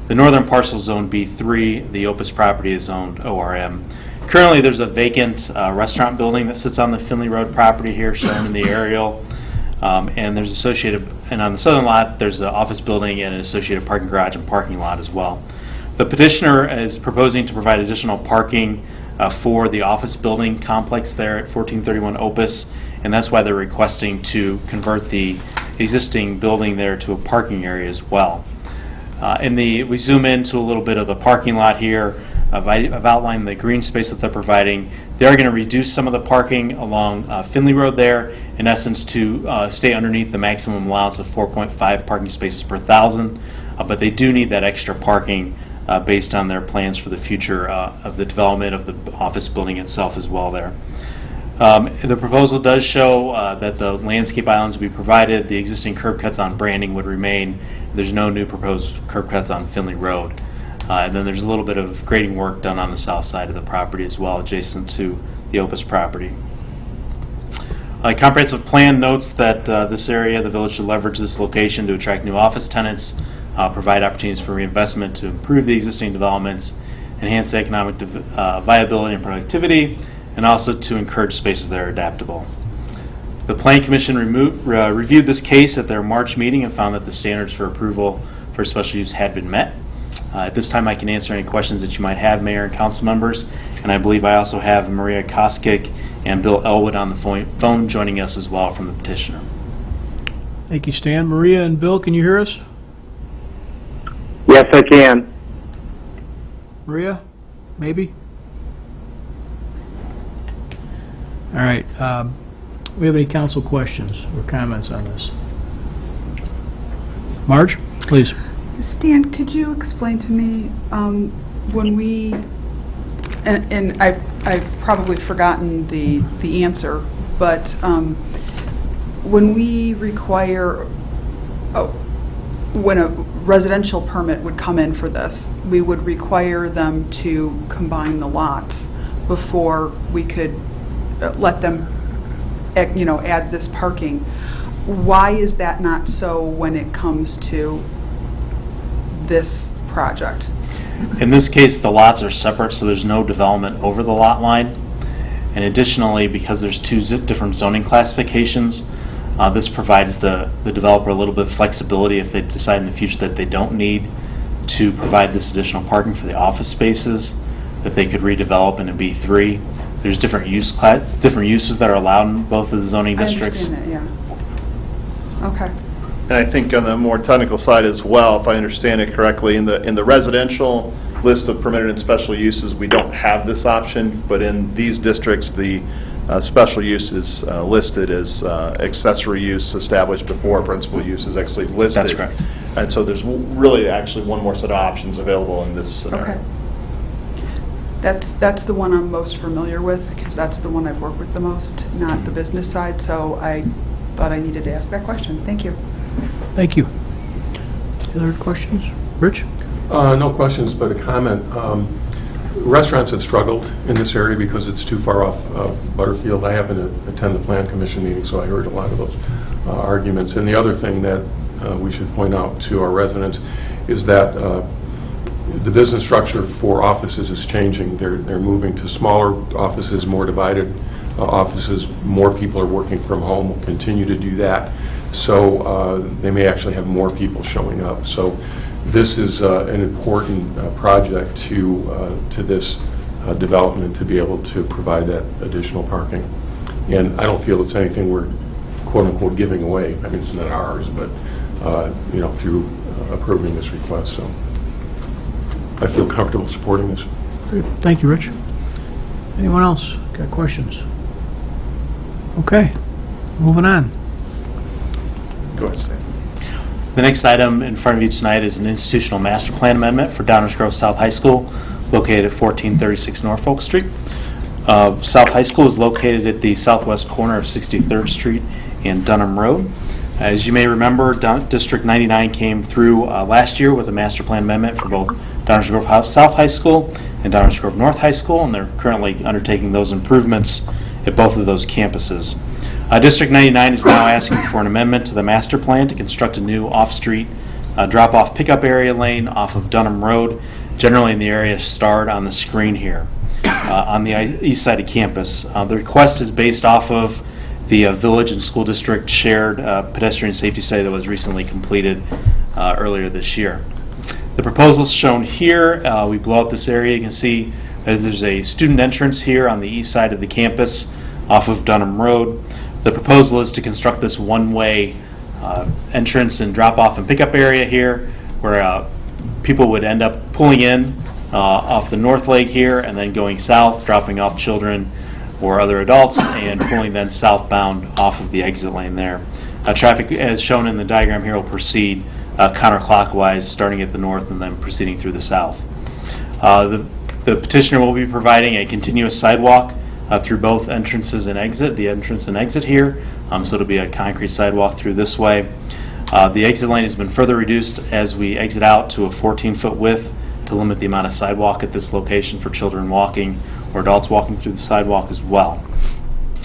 The northern parcel is zoned B3. The Opus property is zoned ORM. Currently, there's a vacant restaurant building that sits on the Finley Road property here, shown in the aerial. And there's associated, and on the southern lot, there's an office building and an associated parking garage and parking lot as well. The petitioner is proposing to provide additional parking for the office building complex there at 1431 Opus, and that's why they're requesting to convert the existing building there to a parking area as well. We zoom into a little bit of the parking lot here. I've outlined the green space that they're providing. They are going to reduce some of the parking along Finley Road there, in essence, to stay underneath the maximum allowance of 4.5 parking spaces per 1,000. But they do need that extra parking based on their plans for the future of the development of the office building itself as well there. The proposal does show that the landscape islands will be provided. The existing curb cuts on Branding would remain. There's no new proposed curb cuts on Finley Road. And then there's a little bit of grading work done on the south side of the property as well, adjacent to the Opus property. A comprehensive plan notes that this area, the village should leverage this location to attract new office tenants, provide opportunities for reinvestment to improve the existing developments, enhance the economic viability and productivity, and also to encourage spaces that are adaptable. The Plan Commission reviewed this case at their March meeting and found that the standards for approval for special use had been met. At this time, I can answer any questions that you might have, Mayor and council members, and I believe I also have Maria Koskic and Bill Elwood on the phone joining us as well from the petitioner. Thank you, Stan. Maria and Bill, can you hear us? Yes, I can. Maria? Maybe? All right. We have any council questions or comments on this? Marge, please. Stan, could you explain to me when we, and I've probably forgotten the answer, but when we require, when a residential permit would come in for this, we would require them to combine the lots before we could let them, add this parking. Why is that not so when it comes to this project? In this case, the lots are separate, so there's no development over the lot line. And additionally, because there's two different zoning classifications, this provides the developer a little bit of flexibility if they decide in the future that they don't need to provide this additional parking for the office spaces, that they could redevelop in a B3. There's different uses that are allowed in both of the zoning districts. I understand that, yeah. Okay. And I think on the more technical side as well, if I understand it correctly, in the residential list of permitted and special uses, we don't have this option, but in these districts, the special use is listed as accessory use established before principal use is actually listed. That's correct. And so there's really actually one more set of options available in this scenario. Okay. That's the one I'm most familiar with, because that's the one I've worked with the most, not the business side, so I thought I needed to ask that question. Thank you. Thank you. Other questions? Rich? No questions, but a comment. Restaurants have struggled in this area because it's too far off Butterfield. I happen to attend the Plan Commission meeting, so I heard a lot of those arguments. And the other thing that we should point out to our residents is that the business structure for offices is changing. They're moving to smaller offices, more divided offices. More people are working from home, will continue to do that. So they may actually have more people showing up. So this is an important project to this development to be able to provide that additional parking. And I don't feel it's anything we're quote unquote giving away. I mean, it's not ours, but through approving this request. So I feel comfortable supporting this. Great. Thank you, Rich. Anyone else got questions? Okay, moving on. Go ahead, Stan. The next item in front of you tonight is an institutional master plan amendment for Downers Grove South High School, located at 1436 Norfolk Street. South High School is located at the southwest corner of 63rd Street and Dunham Road. As you may remember, District 99 came through last year with a master plan amendment for both Downers Grove South High School and Downers Grove North High School, and they're currently undertaking those improvements at both of those campuses. District 99 is now asking for an amendment to the master plan to construct a new off-street drop-off pickup area lane off of Dunham Road, generally in the area starred on the screen here, on the east side of campus. The request is based off of the village and school district shared pedestrian safety study that was recently completed earlier this year. The proposal is shown here. We blow up this area. You can see that there's a student entrance here on the east side of the campus off of Dunham Road. The proposal is to construct this one-way entrance and drop-off and pickup area here where people would end up pulling in off the north leg here and then going south, dropping off children or other adults, and pulling then southbound off of the exit lane there. Traffic, as shown in the diagram here, will proceed counterclockwise, starting at the north and then proceeding through the south. The petitioner will be providing a continuous sidewalk through both entrances and exit, the entrance and exit here, so it'll be a concrete sidewalk through this way. The exit lane has been further reduced as we exit out to a 14-foot width to limit the amount of sidewalk at this location for children walking or adults walking through the sidewalk as well.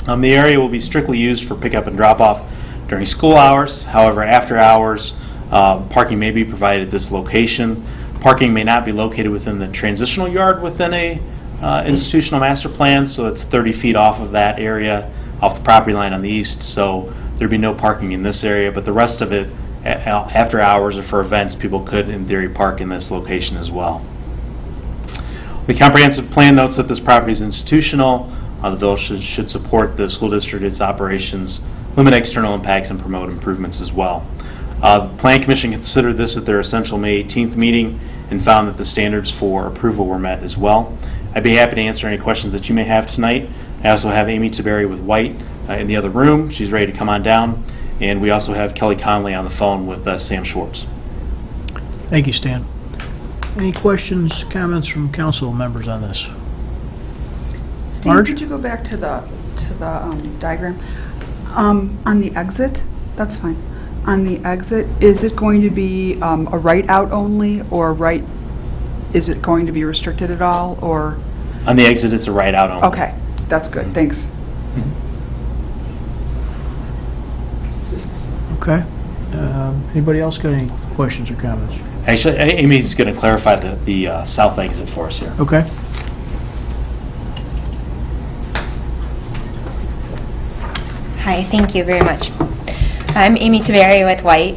The area will be strictly used for pickup and drop-off during school hours. However, after hours, parking may be provided at this location. Parking may not be located within the transitional yard within a institutional master plan, so it's 30 feet off of that area, off the property line on the east, so there'd be no parking in this area, but the rest of it, after hours or for events, people could, in theory, park in this location as well. The comprehensive plan notes that this property is institutional. The village should support the school district, its operations, limit external impacts, and promote improvements as well. The Plan Commission considered this at their essential May 18th meeting and found that the standards for approval were met as well. I'd be happy to answer any questions that you may have tonight. I also have Amy Tiberi with White in the other room. She's ready to come on down. And we also have Kelly Conley on the phone with Sam Schwartz. Thank you, Stan. Any questions, comments from council members on this? Steve, Marge? could you go back to the diagram? On the exit, that's fine. On the exit, is it going to be a right out only, or right, is it going to be restricted at all, or? On the exit, it's a right out only. Okay, that's good, thanks. Okay. Anybody else got any questions or comments? Actually, Amy's going to clarify the south exit for us here. Okay. Hi, thank you very much. I'm Amy Taveri with White.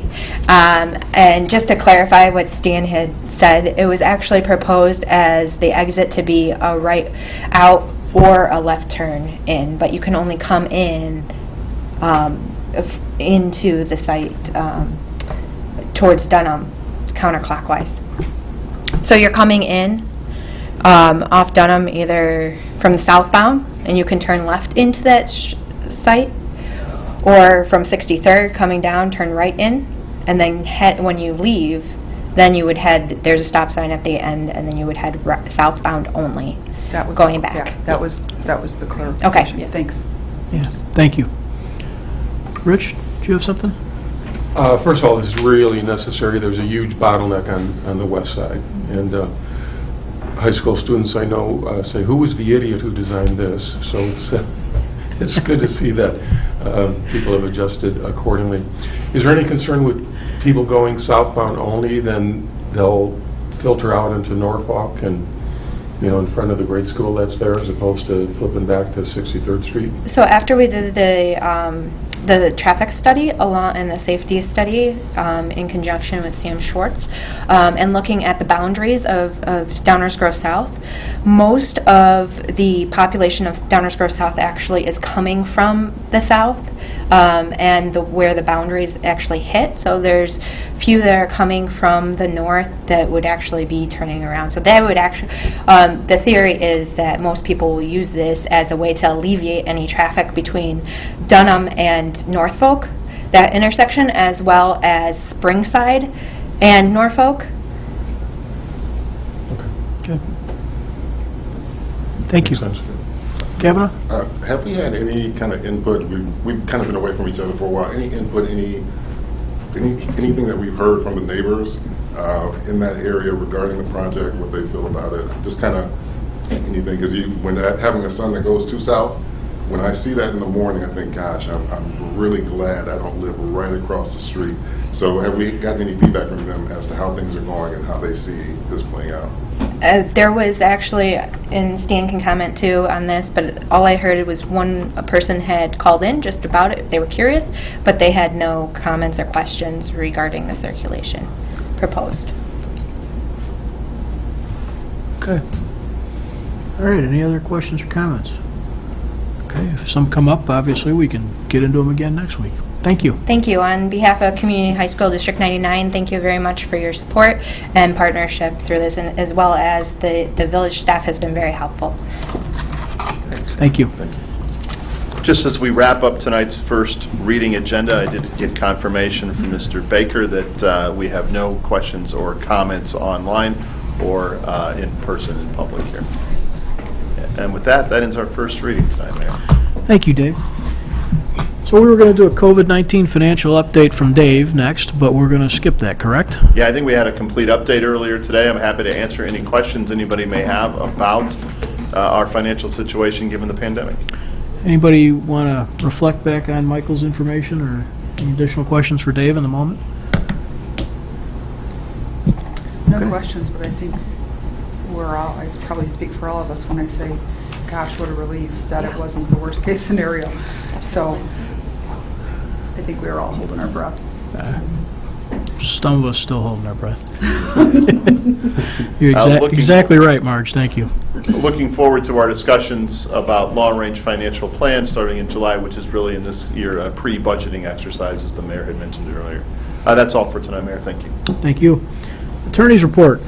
And just to clarify what Stan had said, it was actually proposed as the exit to be a right out or a left turn in, but you can only come in into the site towards Dunham counterclockwise. So you're coming in off Dunham either from the southbound, and you can turn left into that site, or from 63rd coming down, turn right in, and then head, when you leave, then you would head, there's a stop sign at the end, and then you would head southbound only, That was going back. Yeah, that was the clarification. Okay. Thanks. Yeah, thank you. Rich, do you have something? First of all, this is really necessary. There's a huge bottleneck on the west side. And high school students I know say, who was the idiot who designed this? So it's good to see that people have adjusted accordingly. Is there any concern with people going southbound only? Then they'll filter out into Norfolk and, you know, in front of the grade school that's there, as opposed to flipping back to 63rd Street? So after we did the traffic study along and the safety study in conjunction with Sam Schwartz, and looking at the boundaries of Downers Grove South, most of the population of Downers Grove South actually is coming from the south, and where the boundaries actually hit. So there's few that are coming from the north that would actually be turning around. So that would actually, the theory is that most people will use this as a way to alleviate any traffic between Dunham and Norfolk, that intersection, as well as Springside and Norfolk. Okay. Thank you. Sounds good. Kavanaugh? Have we had any kind of input? We've kind of been away from each other for a while. Any input, anything that we've heard from the neighbors in that area regarding the project, what they feel about it? Just kind of anything, because when having a son that goes too south, when I see that in the morning, I think, gosh, I'm really glad I don't live right across the street. So have we gotten any feedback from them as to how things are going and how they see this playing out? There was actually, and Stan can comment too on this, but all I heard was a person had called in just about it. They were curious, but they had no comments or questions regarding the circulation proposed. Okay. All right, any other questions or comments? Okay, if some come up, obviously, we can get into them again next week. Thank you. Thank you. On behalf of Community High School District 99, thank you very much for your support and partnership through this, and as well as the village staff has been very helpful. Thank you. Just as we wrap up tonight's first reading agenda, I did get confirmation from Mr. Baker that we have no questions or comments online or in person in public here. And with that, that ends our first reading tonight, Mayor. Thank you, Dave. So we were going to do a COVID-19 financial update from Dave next, but we're going to skip that, correct? Yeah, I think we had a complete update earlier today. I'm happy to answer any questions anybody may have about our financial situation given the pandemic. Anybody want to reflect back on Michael's information or any additional questions for Dave in the moment? No Okay. questions, but I think I probably speak for all of us when I say, gosh, what a relief that it wasn't the worst case scenario. So I think we were all holding our breath. Some of us still holding our breath. You're Looking- exactly right, Marge. Thank you. Looking forward to our discussions about long-range financial plan starting in July, which is really in this year a pre-budgeting exercise, as the mayor had mentioned earlier. That's all for tonight, Mayor. Thank you. Thank you. Attorney's report.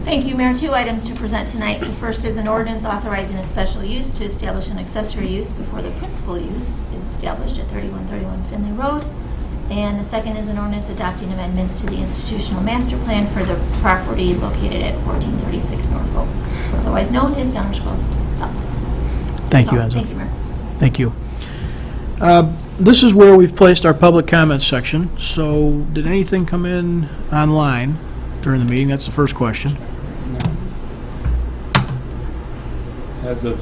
Thank you, Mayor. 2 items to present tonight. The first is an ordinance authorizing a special use to establish an accessory use before the principal use is established at 3131 Finley Road. And the second is an ordinance adopting amendments to the institutional master plan for the property located at 1436 Norfolk, otherwise known as Downers Grove South. Thank you, That's all. Enzo. Thank you, Mayor. Thank you. This is where we've placed our public comments section. So did anything come in online during the meeting? That's the first question. As of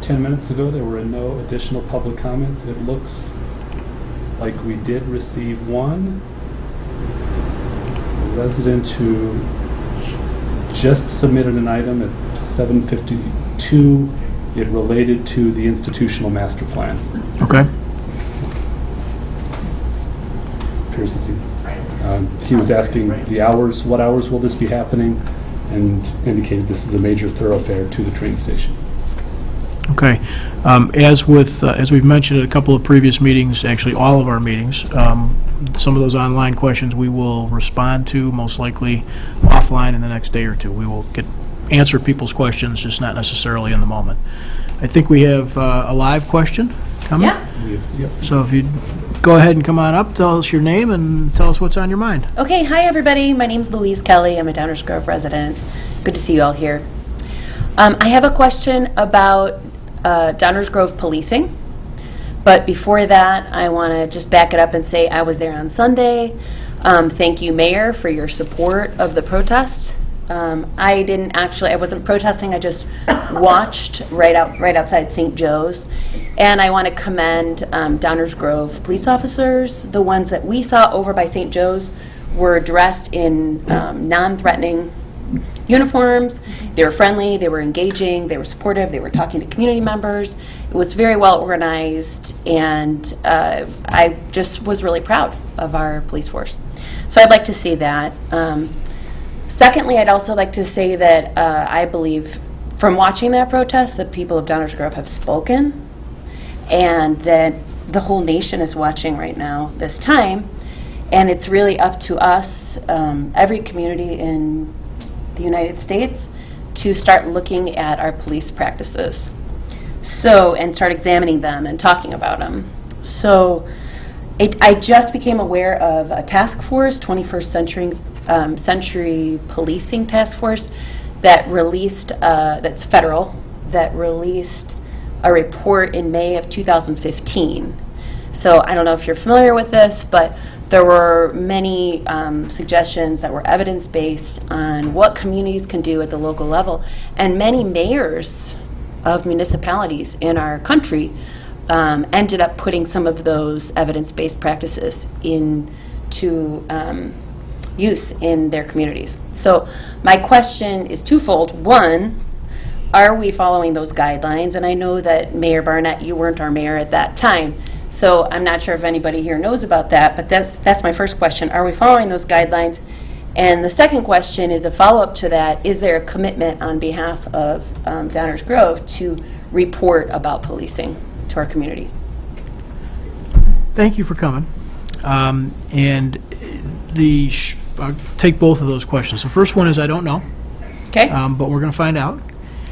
10 minutes ago, there were no additional public comments. It looks like we did receive one. A resident who just submitted an item at 7:52. It related to the institutional master plan. Okay. Appears that he was asking the hours, what hours will this be happening, and indicated this is a major thoroughfare to the train station. Okay. As we've mentioned at a couple of previous meetings, actually all of our meetings, some of those online questions we will respond to most likely offline in the next day or two. We will answer people's questions, just not necessarily in the moment. I think we have a live question coming. Yeah. Yep. So if you'd go ahead and come on up, tell us your name and tell us what's on your mind. Okay, hi everybody. My name's Louise Kelly. I'm a Downers Grove resident. Good to see you all here. I have a question about Downers Grove policing. But before that, I want to just back it up and say I was there on Sunday. Thank you, Mayor, for your support of the protest. I wasn't protesting, I just watched right outside St. Joe's. And I want to commend Downers Grove police officers. The ones that we saw over by St. Joe's were dressed in non-threatening uniforms. They were friendly, they were engaging, they were supportive, they were talking to community members. It was very well organized, and I just was really proud of our police force. So I'd like to see that. Secondly, I'd also like to say that I believe from watching that protest, the people of Downers Grove have spoken, and that the whole nation is watching right now this time, and it's really up to us, every community in the United States, to start looking at our police practices. And start examining them and talking about them. So I just became aware of a task force, 21st Century Policing Task Force, that released, that's federal, that released a report in May of 2015. So I don't know if you're familiar with this, but there were many suggestions that were evidence-based on what communities can do at the local level. And many mayors of municipalities in our country ended up putting some of those evidence-based practices into use in their communities. So my question is twofold. One, are we following those guidelines? And I know that Mayor Barnett, you weren't our mayor at that time, so I'm not sure if anybody here knows about that, but that's my first question. Are we following those guidelines? And the second question is a follow-up to that. Is there a commitment on behalf of Downers Grove to report about policing to our community? Thank you for coming. And I'll take both of those questions. The first one is I don't know, Okay, but we're going to find out.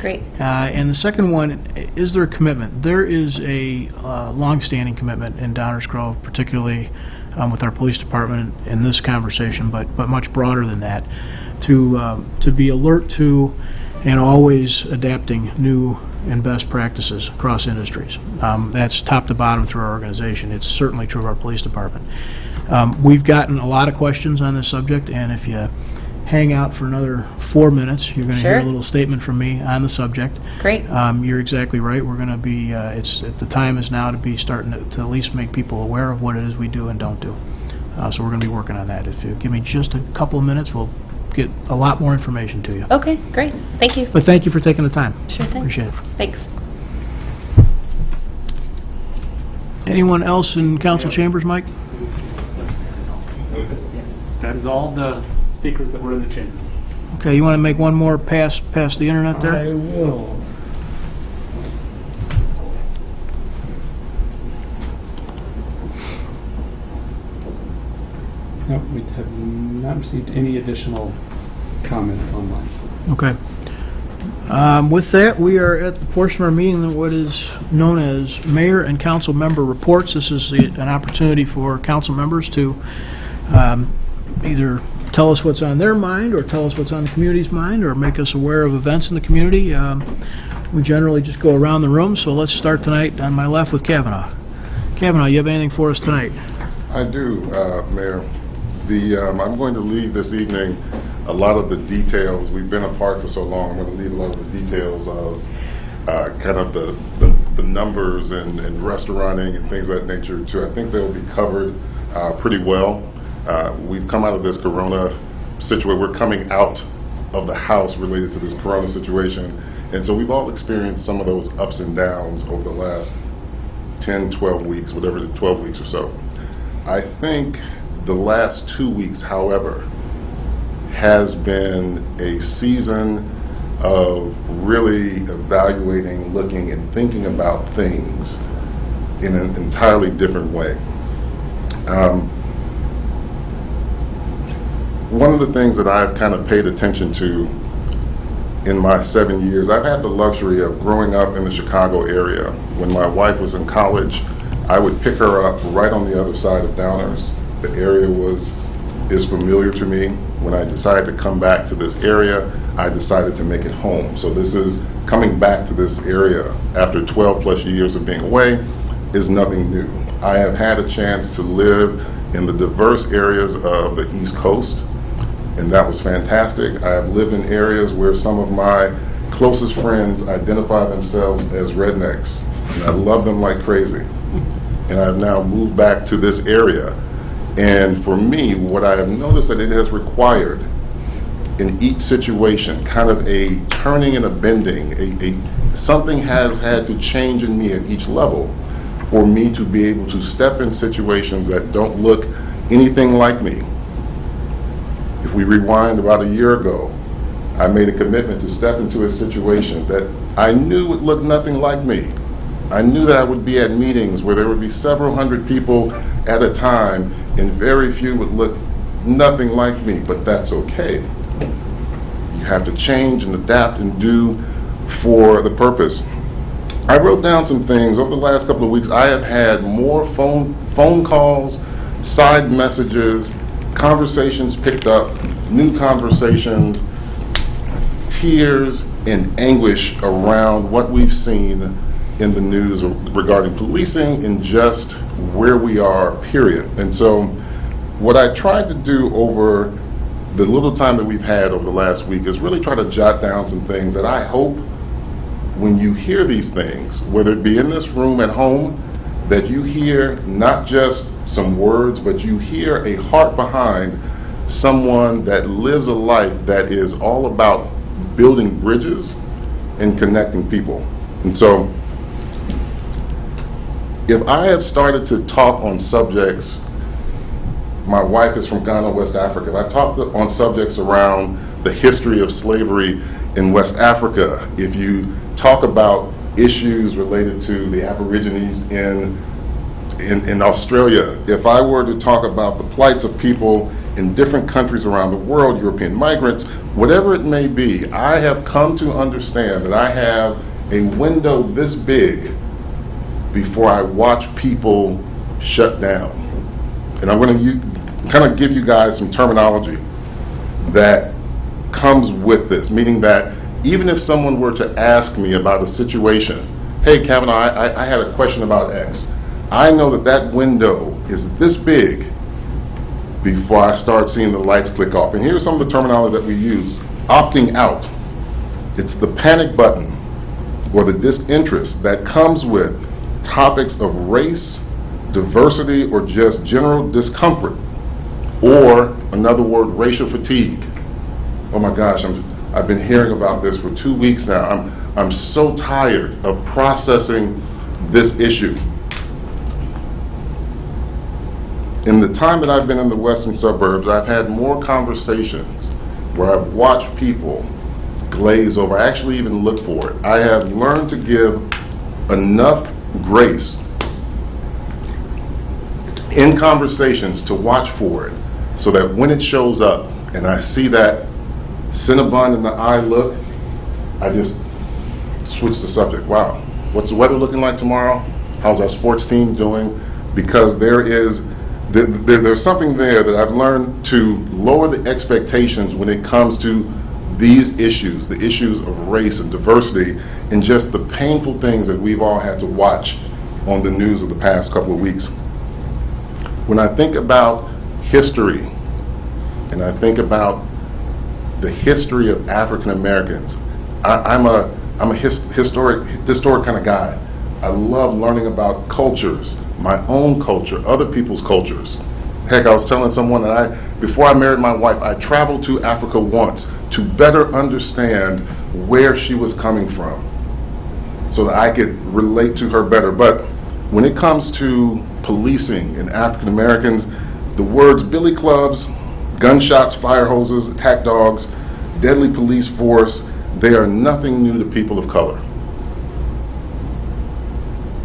great. And the second one, is there a commitment? There is a long-standing commitment in Downers Grove, particularly with our police department in this conversation, but much broader than that, to be alert to and always adapting new and best practices across industries. That's top to bottom through our organization. It's certainly true of our police department. We've gotten a lot of questions on this subject, and if you hang out for another 4 minutes, you're going to hear a Sure. little statement from me on the subject. Great. You're exactly right. We're going to be, the time is now to be starting to at least make people aware of what it is we do and don't do. So we're going to be working on that. If you give me just a couple of minutes, we'll get a lot more information to you. Okay, great. Thank you. But thank you for taking the time. Sure thing. Appreciate it. Thanks. Anyone else in council chambers, Mike? That is all the speakers that were in the chambers. Okay, you want to make one more pass the internet there? I will. No, we have not received any additional comments online. Okay. With that, we are at the portion of our meeting that what is known as mayor and council member reports. This is an opportunity for council members to either tell us what's on their mind or tell us what's on the community's mind or make us aware of events in the community. We generally just go around the room, so let's start tonight on my left with Kavanaugh. Kavanaugh, you have anything for us tonight? I do, Mayor. I'm going to leave this evening a lot of the details. We've been apart for so long. I'm going to leave a lot of the details of kind of the numbers and restauranting and things of that nature too. I think they'll be covered pretty well. We've come out of this corona situation. We're coming out of the house related to this corona situation. And so we've all experienced some of those ups and downs over the last 10, 12 weeks, whatever, 12 weeks or so. I think the last 2 weeks, however, has been a season of really evaluating, looking, and thinking about things in an entirely different way. One of the things that I've kind of paid attention to in my 7 years, I've had the luxury of growing up in the Chicago area. When my wife was in college, I would pick her up right on the other side of Downers. The area is familiar to me. When I decided to come back to this area, I decided to make it home. So this is coming back to this area after 12 plus years of being away is nothing new. I have had a chance to live in the diverse areas of the East Coast, and that was fantastic. I have lived in areas where some of my closest friends identify themselves as rednecks, and I love them like crazy. And I've now moved back to this area. And for me, what I have noticed that it has required in each situation, kind of a turning and a bending, something has had to change in me at each level for me to be able to step in situations that don't look anything like me. If we rewind about a year ago, I made a commitment to step into a situation that I knew would look nothing like me. I knew that I would be at meetings where there would be several hundred people at a time, and very few would look nothing like me, but that's okay. You have to change and adapt and do for the purpose. I wrote down some things. Over the last couple of weeks, I have had more phone calls, side messages, conversations picked up, new conversations, tears and anguish around what we've seen in the news regarding policing and just where we are, period. And so what I tried to do over the little time that we've had over the last week is really try to jot down some things that I hope when you hear these things, whether it be in this room at home, that you hear not just some words, but you hear a heart behind someone that lives a life that is all about building bridges and connecting people. And so, if I have started to talk on subjects, my wife is from Ghana, West Africa. If I've talked on subjects around the history of slavery in West Africa, if you talk about issues related to the Aborigines in Australia, if I were to talk about the plights of people in different countries around the world, European migrants, whatever it may be, I have come to understand that I have a window this big before I watch people shut down. And I'm going to kind of give you guys some terminology that comes with this, meaning that even if someone were to ask me about a situation, hey, Kavanaugh, I had a question about X, I know that that window is this big before I start seeing the lights click off. And here's some of the terminology that we use. Opting out. It's the panic button or the disinterest that comes with topics of race, diversity, or just general discomfort. Or, another word, racial fatigue. Oh my gosh, I've been hearing about this for 2 weeks now. I'm so tired of processing this issue. In the time that I've been in the western suburbs, I've had more conversations where I've watched people glaze over. I actually even look for it. I have learned to give enough grace in conversations to watch for it, so that when it shows up and I see that Cinnabon in the eye look, I just switch the subject. Wow, what's the weather looking like tomorrow? How's our sports team doing? Because there's something there that I've learned to lower the expectations when it comes to these issues, the issues of race and diversity, and just the painful things that we've all had to watch on the news of the past couple of weeks. When I think about history, and I think about the history of African Americans, I'm a historic kind of guy. I love learning about cultures, my own culture, other people's cultures. Heck, I was telling someone that before I married my wife, I traveled to Africa once to better understand where she was coming from, so that I could relate to her better. But when it comes to policing and African Americans, the words billy clubs, gunshots, fire hoses, attack dogs, deadly police force, they are nothing new to people of color.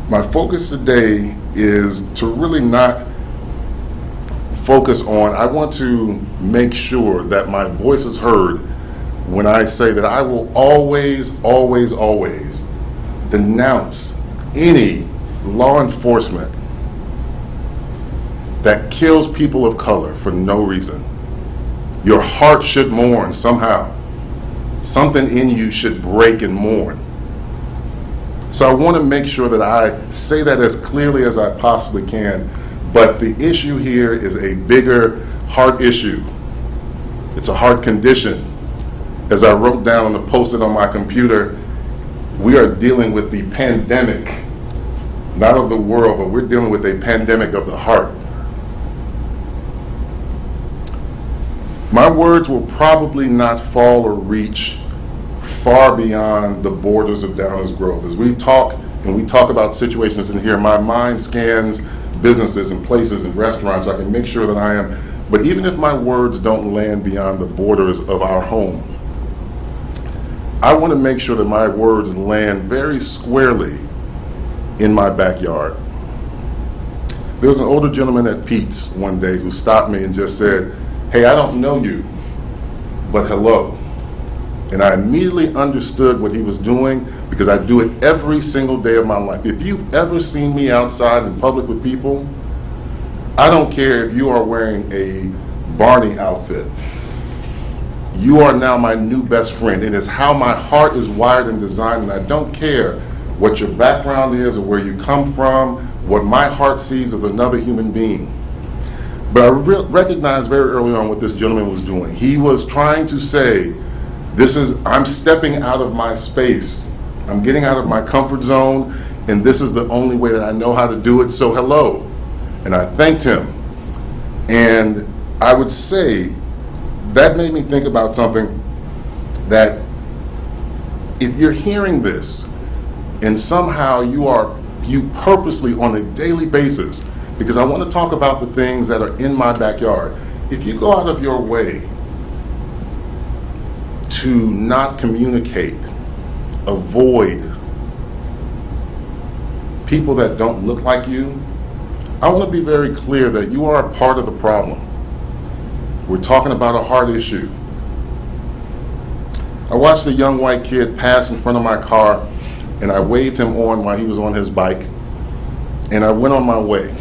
My focus today is to really not focus on, I want to make sure that my voice is heard when I say that I will always, always, always denounce any law enforcement that kills people of color for no reason. Your heart should mourn somehow. Something in you should break and mourn. So I want to make sure that I say that as clearly as I possibly can. But the issue here is a bigger heart issue. It's a heart condition. As I wrote down on the post-it on my computer, we are dealing with the pandemic, not of the world, but we're dealing with a pandemic of the heart. My words will probably not fall or reach far beyond the borders of Downers Grove. As we talk, and we talk about situations in here, my mind scans businesses and places and restaurants. I can make sure that I am, but even if my words don't land beyond the borders of our home, I want to make sure that my words land very squarely in my backyard. There was an older gentleman at Pete's one day who stopped me and just said, "Hey, I don't know you, but hello." And I immediately understood what he was doing, because I do it every single day of my life. If you've ever seen me outside in public with people, I don't care if you are wearing a Barney outfit. You are now my new best friend. It is how my heart is wired and designed, and I don't care what your background is or where you come from. What my heart sees is another human being. But I recognized very early on what this gentleman was doing. He was trying to say, I'm stepping out of my space I'm getting out of my comfort zone, and this is the only way that I know how to do it, so hello. And I thanked him. And I would say that made me think about something, that if you're hearing this and somehow you purposely on a daily basis, because I want to talk about the things that are in my backyard, if you go out of your way to not communicate, avoid people that don't look like you, I want to be very clear that you are a part of the problem. We're talking about a hard issue. I watched a young white kid pass in front of my car, and I waved him on while he was on his bike, and I went on my way.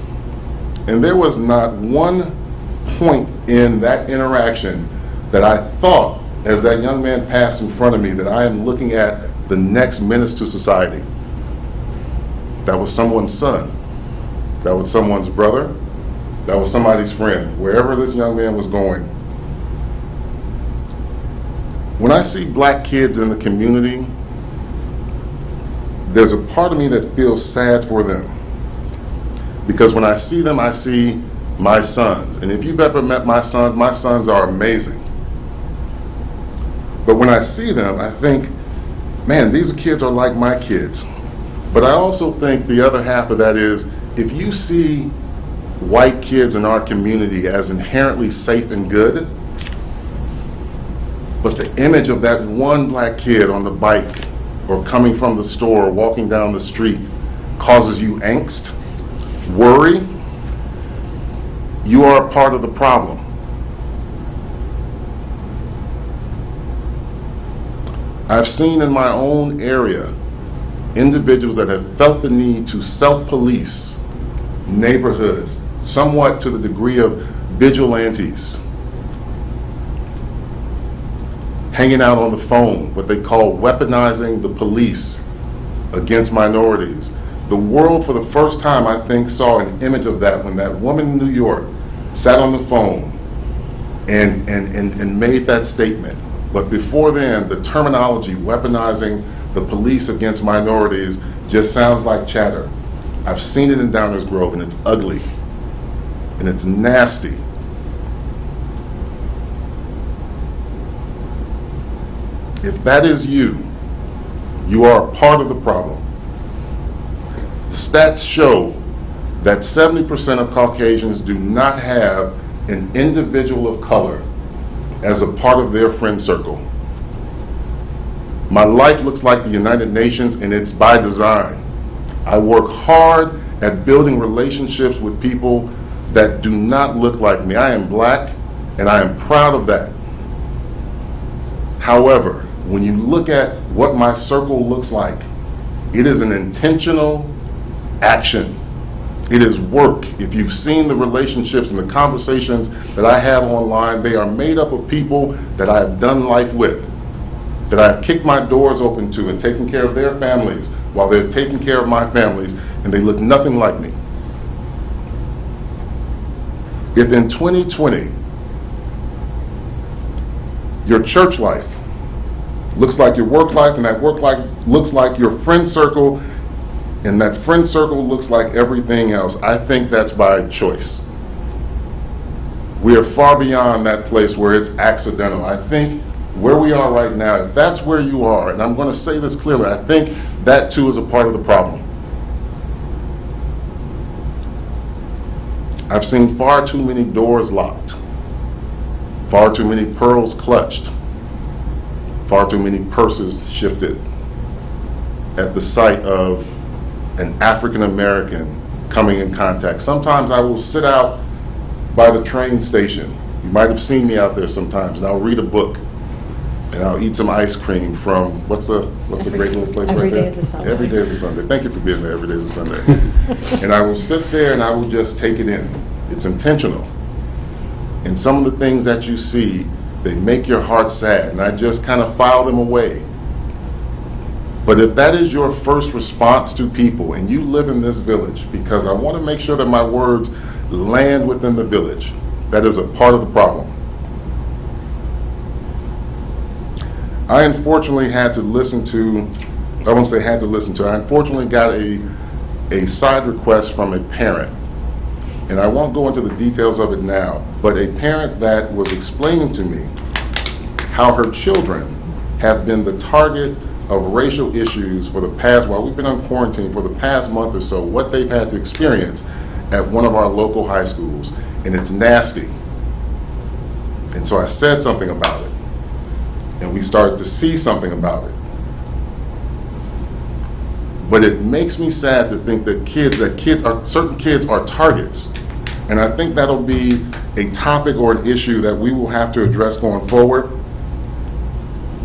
And there was not one point in that interaction that I thought, as that young man passed in front of me, that I am looking at the next menace to society. That was someone's son. That was someone's brother. That was somebody's friend, wherever this young man was going. When I see black kids in the community, there's a part of me that feels sad for them. Because when I see them, I see my sons. And if you've ever met my sons are amazing. But when I see them, I think, man, these kids are like my kids. But I also think the other half of that is, if you see white kids in our community as inherently safe and good, but the image of that one black kid on the bike or coming from the store or walking down the street causes you angst, worry, you are a part of the problem. I've seen in my own area individuals that have felt the need to self-police neighborhoods, somewhat to the degree of vigilantes, hanging out on the phone, what they call weaponizing the police against minorities. The world, for the first time, I think, saw an image of that when that woman in New York sat on the phone and made that statement. But before then, the terminology weaponizing the police against minorities just sounds like chatter. I've seen it in Downers Grove, and it's ugly, and it's nasty. If that is you, you are a part of the problem. The stats show that 70% of Caucasians do not have an individual of color as a part of their friend circle. My life looks like the United Nations, and it's by design. I work hard at building relationships with people that do not look like me. I am black, and I am proud of that. However, when you look at what my circle looks like, it is an intentional action. It is work. If you've seen the relationships and the conversations that I have online, they are made up of people that I have done life with, that I have kicked my doors open to and taken care of their families while they're taking care of my families, and they look nothing like me. If in 2020, your church life looks like your work life, and that work life looks like your friend circle, and that friend circle looks like everything else, I think that's by choice. We are far beyond that place where it's accidental. I think where we are right now, if that's where you are, and I'm going to say this clearly, I think that too is a part of the problem. I've seen far too many doors locked, far too many pearls clutched, far too many purses shifted at the sight of an African American coming in contact. Sometimes I will sit out by the train station. You might have seen me out there sometimes, and I'll read a book, and I'll eat some ice cream from, what's a great little place right there? Every Day is a Sunday. Every Day is a Sunday. Thank you for being there. Every Day is a Sunday. And I will sit there and I will just take it in. It's intentional. And some of the things that you see, they make your heart sad, and I just kind of file them away. But if that is your first response to people, and you live in this village, because I want to make sure that my words land within the village, that is a part of the problem. I unfortunately had to listen to I won't say had to listen to, I unfortunately got a side request from a parent. And I won't go into the details of it now, but a parent that was explaining to me how her children have been the target of racial issues for the past, while we've been on quarantine, for the past month or so, what they've had to experience at one of our local high schools, and it's nasty. And so I said something about it, and we started to see something about it. But it makes me sad to think that certain kids are targets. And I think that'll be a topic or an issue that we will have to address going forward.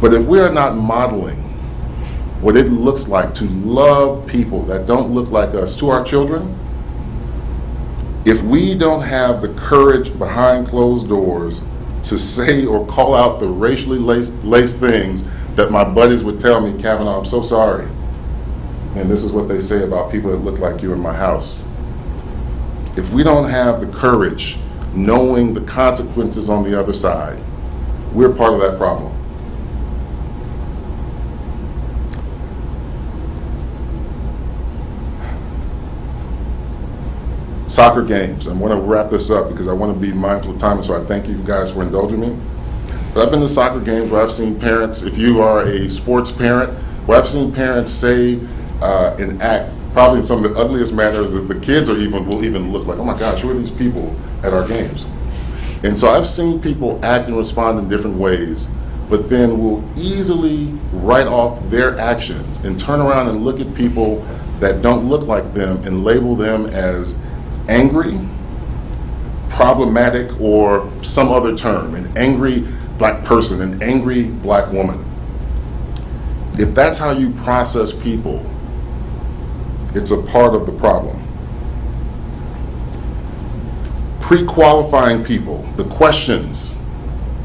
But if we are not modeling what it looks like to love people that don't look like us to our children, if we don't have the courage behind closed doors to say or call out the racially laced things that my buddies would tell me, Kavanaugh, I'm so sorry. And this is what they say about people that look like you in my house. If we don't have the courage, knowing the consequences on the other side, we're part of that problem. Soccer games. I want to wrap this up because I want to be mindful of time, and so I thank you guys for indulging me. But I've been to soccer games where I've seen parents, if you are a sports parent, where I've seen parents say and act probably in some of the ugliest manners that the kids will even look like, oh my gosh, who are these people at our games? And so I've seen people act and respond in different ways, but then will easily write off their actions and turn around and look at people that don't look like them and label them as angry, problematic, or some other term, an angry black person, an angry black woman. If that's how you process people, it's a part of the problem. Pre-qualifying people, the questions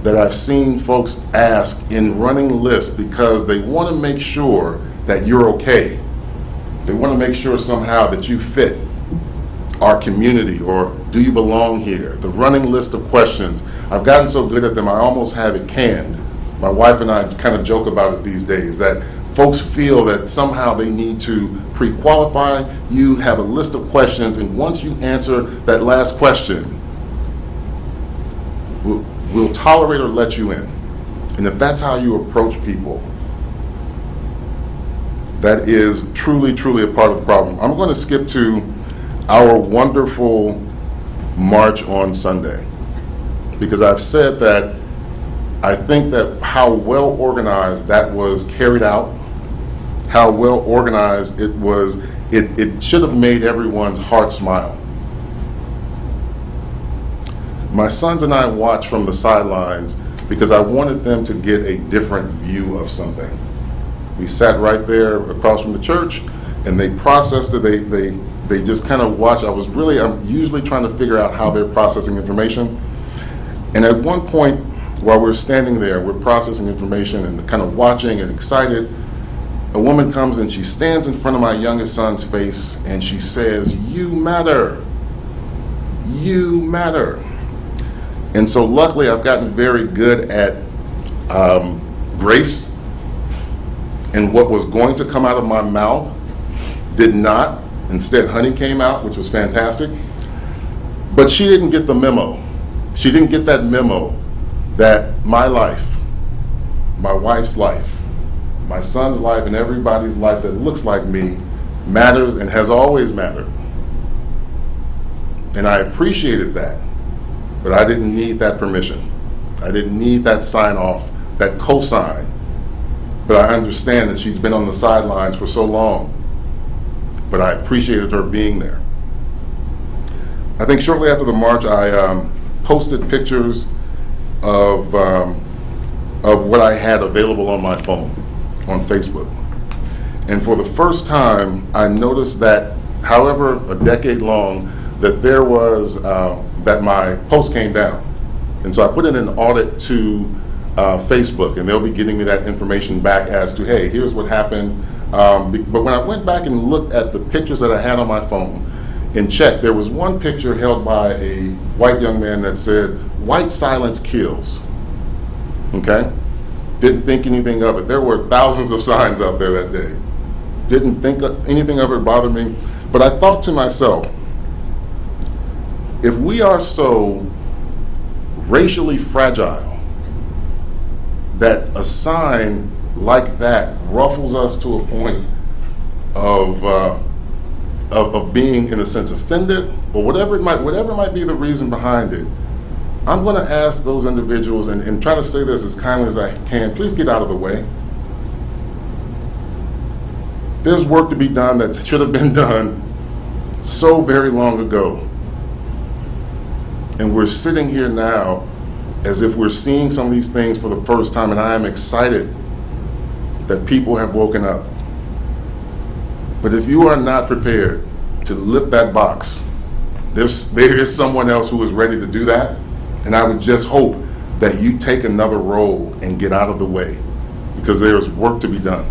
that I've seen folks ask in running lists because they want to make sure that you're okay. They want to make sure somehow that you fit our community, or do you belong here? The running list of questions, I've gotten so good at them, I almost have it canned. My wife and I kind of joke about it these days, that folks feel that somehow they need to pre-qualify. You have a list of questions, and once you answer that last question, we'll tolerate or let you in. And if that's how you approach people, that is truly, truly a part of the problem. I'm going to skip to our wonderful march on Sunday, because I've said that I think that how well organized that was carried out, how well organized it was, it should have made everyone's heart smile. My sons and I watched from the sidelines because I wanted them to get a different view of something. We sat right there across from the church, and they processed it. They just kind of watched. I'm usually trying to figure out how they're processing information. And at one point, while we're standing there, we're processing information and kind of watching and excited, a woman comes and she stands in front of my youngest son's face and she says, "You matter. You matter." And so luckily I've gotten very good at grace, and what was going to come out of my mouth did not. Instead, honey came out, which was fantastic. But she didn't get the memo. She didn't get that memo that my life, my wife's life, my son's life, and everybody's life that looks like me matters and has always mattered. And I appreciated that, but I didn't need that permission. I didn't need that sign off, that cosign. But I understand that she's been on the sidelines for so long. But I appreciated her being there. I think shortly after the march, I posted pictures of what I had available on my phone on Facebook. And for the first time, I noticed that, however a decade long, that there was, that my post came down. And so I put in an audit to Facebook, and they'll be getting me that information back as to, hey, here's what happened. But when I went back and looked at the pictures that I had on my phone and checked, there was one picture held by a white young man that said, "White silence kills." Okay? Didn't think anything of it. There were thousands of signs out there that day. didn't think anything of it bothered me. But I thought to myself, if we are so racially fragile that a sign like that ruffles us to a point of being, in a sense, offended, or whatever might be the reason behind it, I'm going to ask those individuals, and try to say this as kindly as I can, please get out of the way. There's work to be done that should have been done so very long ago. And we're sitting here now as if we're seeing some of these things for the first time, and I am excited that people have woken up. But if you are not prepared to lift that box, there is someone else who is ready to do that, and I would just hope that you take another role and get out of the way, because there is work to be done.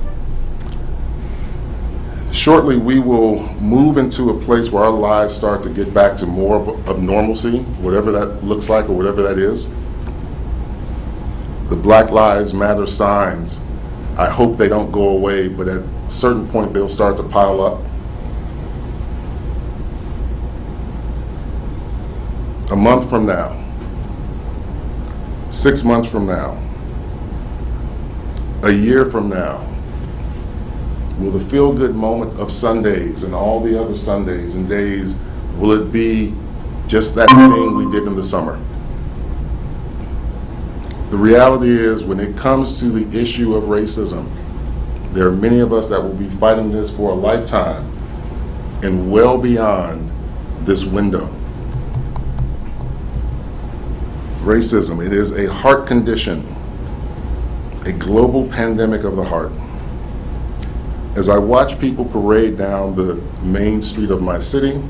Shortly, we will move into a place where our lives start to get back to more of normalcy, whatever that looks like or whatever that is. The Black Lives Matter signs, I hope they don't go away, but at a certain point they'll start to pile up. A month from now, 6 months from now, a year from now, will the feel-good moment of Sundays and all the other Sundays and days, will it be just that thing we did in the summer? The reality is, when it comes to the issue of racism, there are many of us that will be fighting this for a lifetime and well beyond this window. Racism, it is a heart condition, a global pandemic of the heart. As I watch people parade down the main street of my city,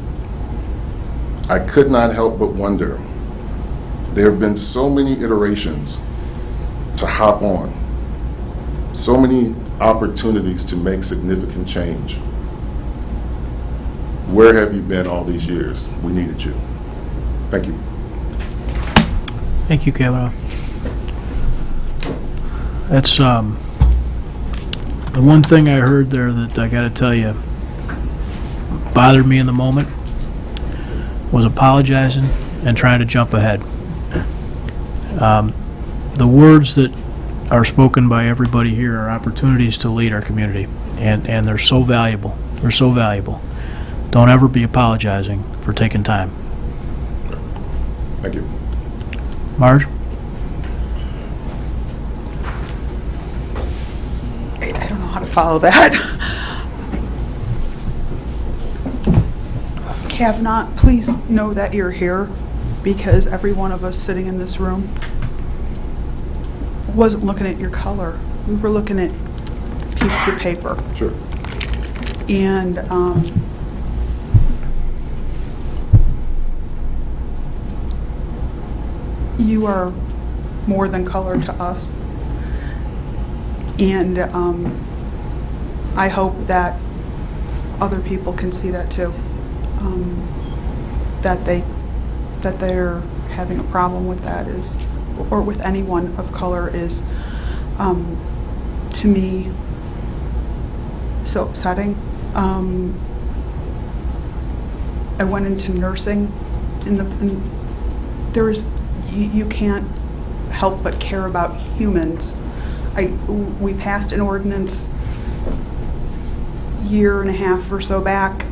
I could not help but wonder. There have been so many iterations to hop on, so many opportunities to make significant change. Where have you been all these years? We needed you. Thank you. Thank you, Kavanaugh. That's the one thing I heard there that I got to tell you bothered me in the moment was apologizing and trying to jump ahead. The words that are spoken by everybody here are opportunities to lead our community, and they're so valuable. They're so valuable. Don't ever be apologizing for taking time. Thank you. Marge? I don't know how to follow that. Kavanaugh, please know that you're here because every one of us sitting in this room wasn't looking at your color. We were looking at pieces of paper. Sure. And you are more than color to us. And I hope that other people can see that too. That they're having a problem with that is, or with anyone of color is, to me, so upsetting. I went into nursing, you can't help but care about humans. We passed an ordinance year and a half or so back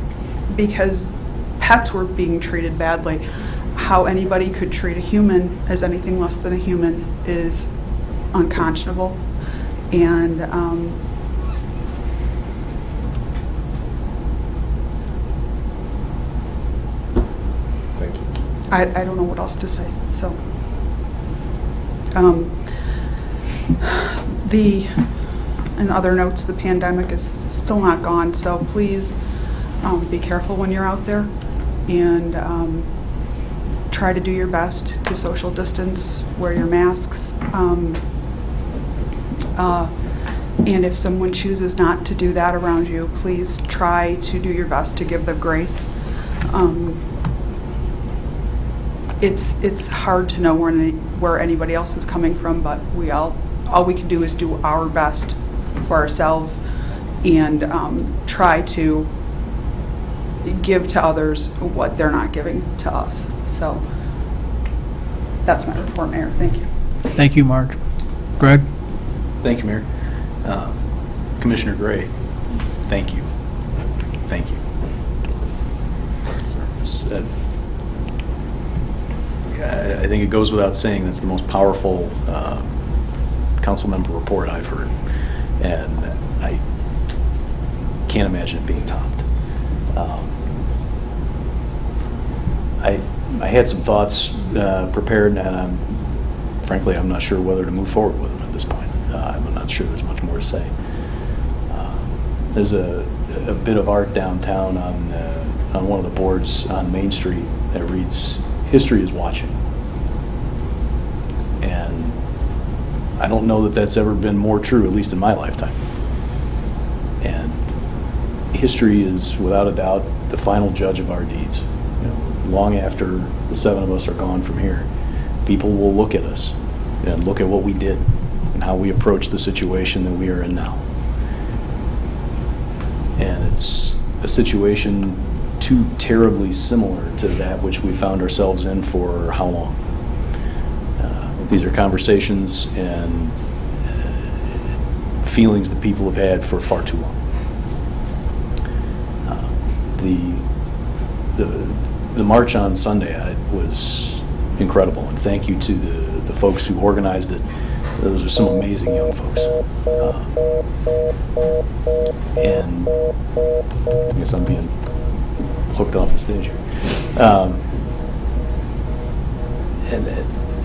because pets were being treated badly. How anybody could treat a human as anything less than a human is unconscionable. And Thank you. I don't know what else to say. So, in other notes, the pandemic is still not gone, so please be careful when you're out there and try to do your best to social distance, wear your masks, and if someone chooses not to do that around you, please try to do your best to give them grace. It's hard to know where anybody else is coming from, but all we can do is do our best for ourselves and try to give to others what they're not giving to us. So that's my report, Mayor. Thank you. Thank you, Marge. Greg? Thank you, Mayor. Commissioner Gray, thank you. Thank you. I think it goes without saying that's the most powerful council member report I've heard, and I can't imagine it being topped. I had some thoughts prepared, and frankly, I'm not sure whether to move forward with them at this point. I'm not sure there's much more to say. There's a bit of art downtown on one of the boards on Main Street that reads, "History is watching." And I don't know that that's ever been more true, at least in my lifetime. And history is, without a doubt, the final judge of our deeds. You know, long after the seven of us are gone from here, people will look at us and look at what we did and how we approached the situation that we are in now. And it's a situation too terribly similar to that which we found ourselves in for how long? These are conversations and feelings that people have had for far too long. The march on Sunday was incredible, and thank you to the folks who organized it. Those are some amazing young folks. And I guess I'm being hooked off the stage here.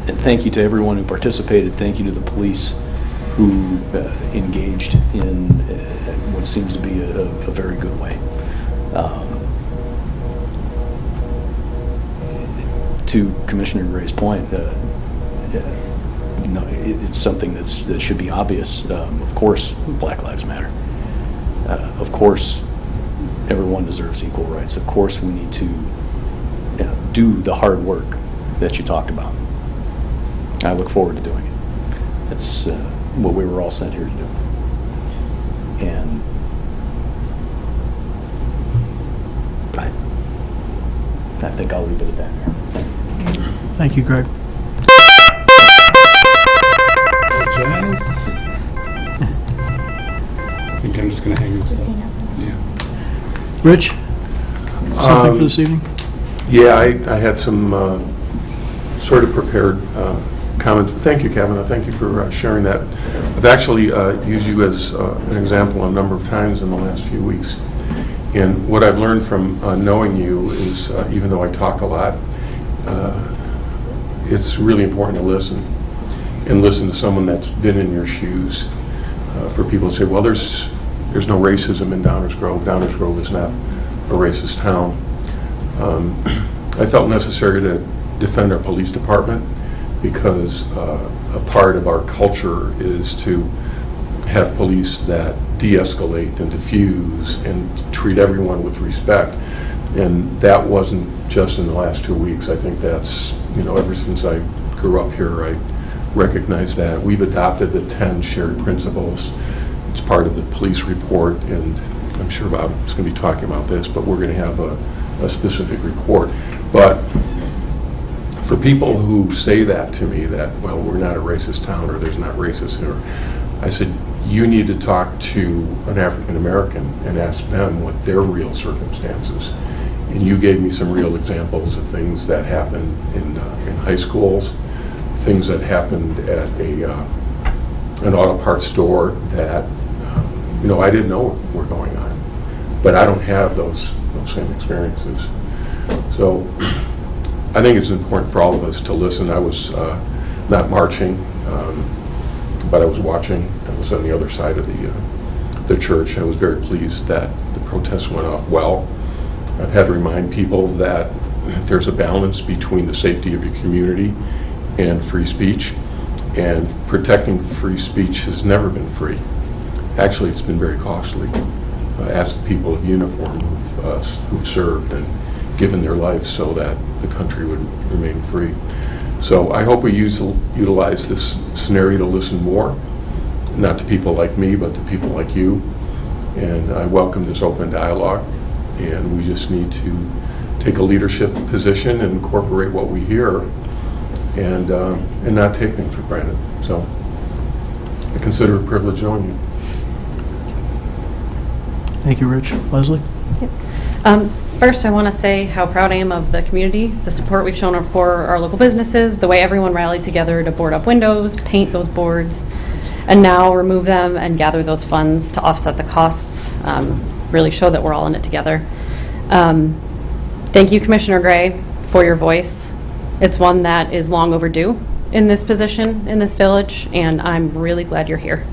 And thank you to everyone who participated. Thank you to the police who engaged in what seems to be a very good way. To Commissioner Gray's point, it's something that should be obvious. Of course, Black Lives Matter. Of course, everyone deserves equal rights. Of course, we need to do the hard work that you talked about. I look forward to doing it. That's what we were all sent here to do. And I think I'll leave it at that. Thank you, Greg. Jazz? I think I'm just going to hang this up. Yeah. Rich? Something for this evening? Yeah, I had some sort of prepared comments. Thank you, Kavanaugh. Thank you for sharing that. I've actually used you as an example a number of times in the last few weeks. And what I've learned from knowing you is, even though I talk a lot, it's really important to listen, and listen to someone that's been in your shoes. For people to say, well, there's no racism in Downers Grove. Downers Grove is not a racist town. I felt necessary to defend our police department because a part of our culture is to have police that de-escalate and diffuse and treat everyone with respect. And that wasn't just in the last 2 weeks. I think that's, ever since I grew up here, I recognize that. We've adopted the 10 shared principles. It's part of the police report, and I'm sure Bob is going to be talking about this, but we're going to have a specific report. But for people who say that to me, that, well, we're not a racist town, or there's not racists here, I said, you need to talk to an African American and ask them what their real circumstances. And you gave me some real examples of things that happened in high schools, things that happened at an auto parts store that I didn't know were going on, but I don't have those same experiences. So I think it's important for all of us to listen. I was not marching, but I was watching. I was on the other side of the church. I was very pleased that the protests went off well. I've had to remind people that there's a balance between the safety of your community and free speech, and protecting free speech has never been free. Actually, it's been very costly. Ask the people of uniform who've served and given their lives so that the country would remain free. So I hope we utilize this scenario to listen more, not to people like me, but to people like you, And I welcome this open dialogue, and we just need to take a leadership position and incorporate what we hear and not take things for granted. So I consider it a privilege knowing you. Thank you, Rich. Leslie? First, I want to say how proud I am of the community, the support we've shown for our local businesses, the way everyone rallied together to board up windows, paint those boards, and now remove them and gather those funds to offset the costs, really show that we're all in it together. Thank you, Commissioner Gray, for your voice. It's one that is long overdue in this position, in this village, and I'm really glad you're here.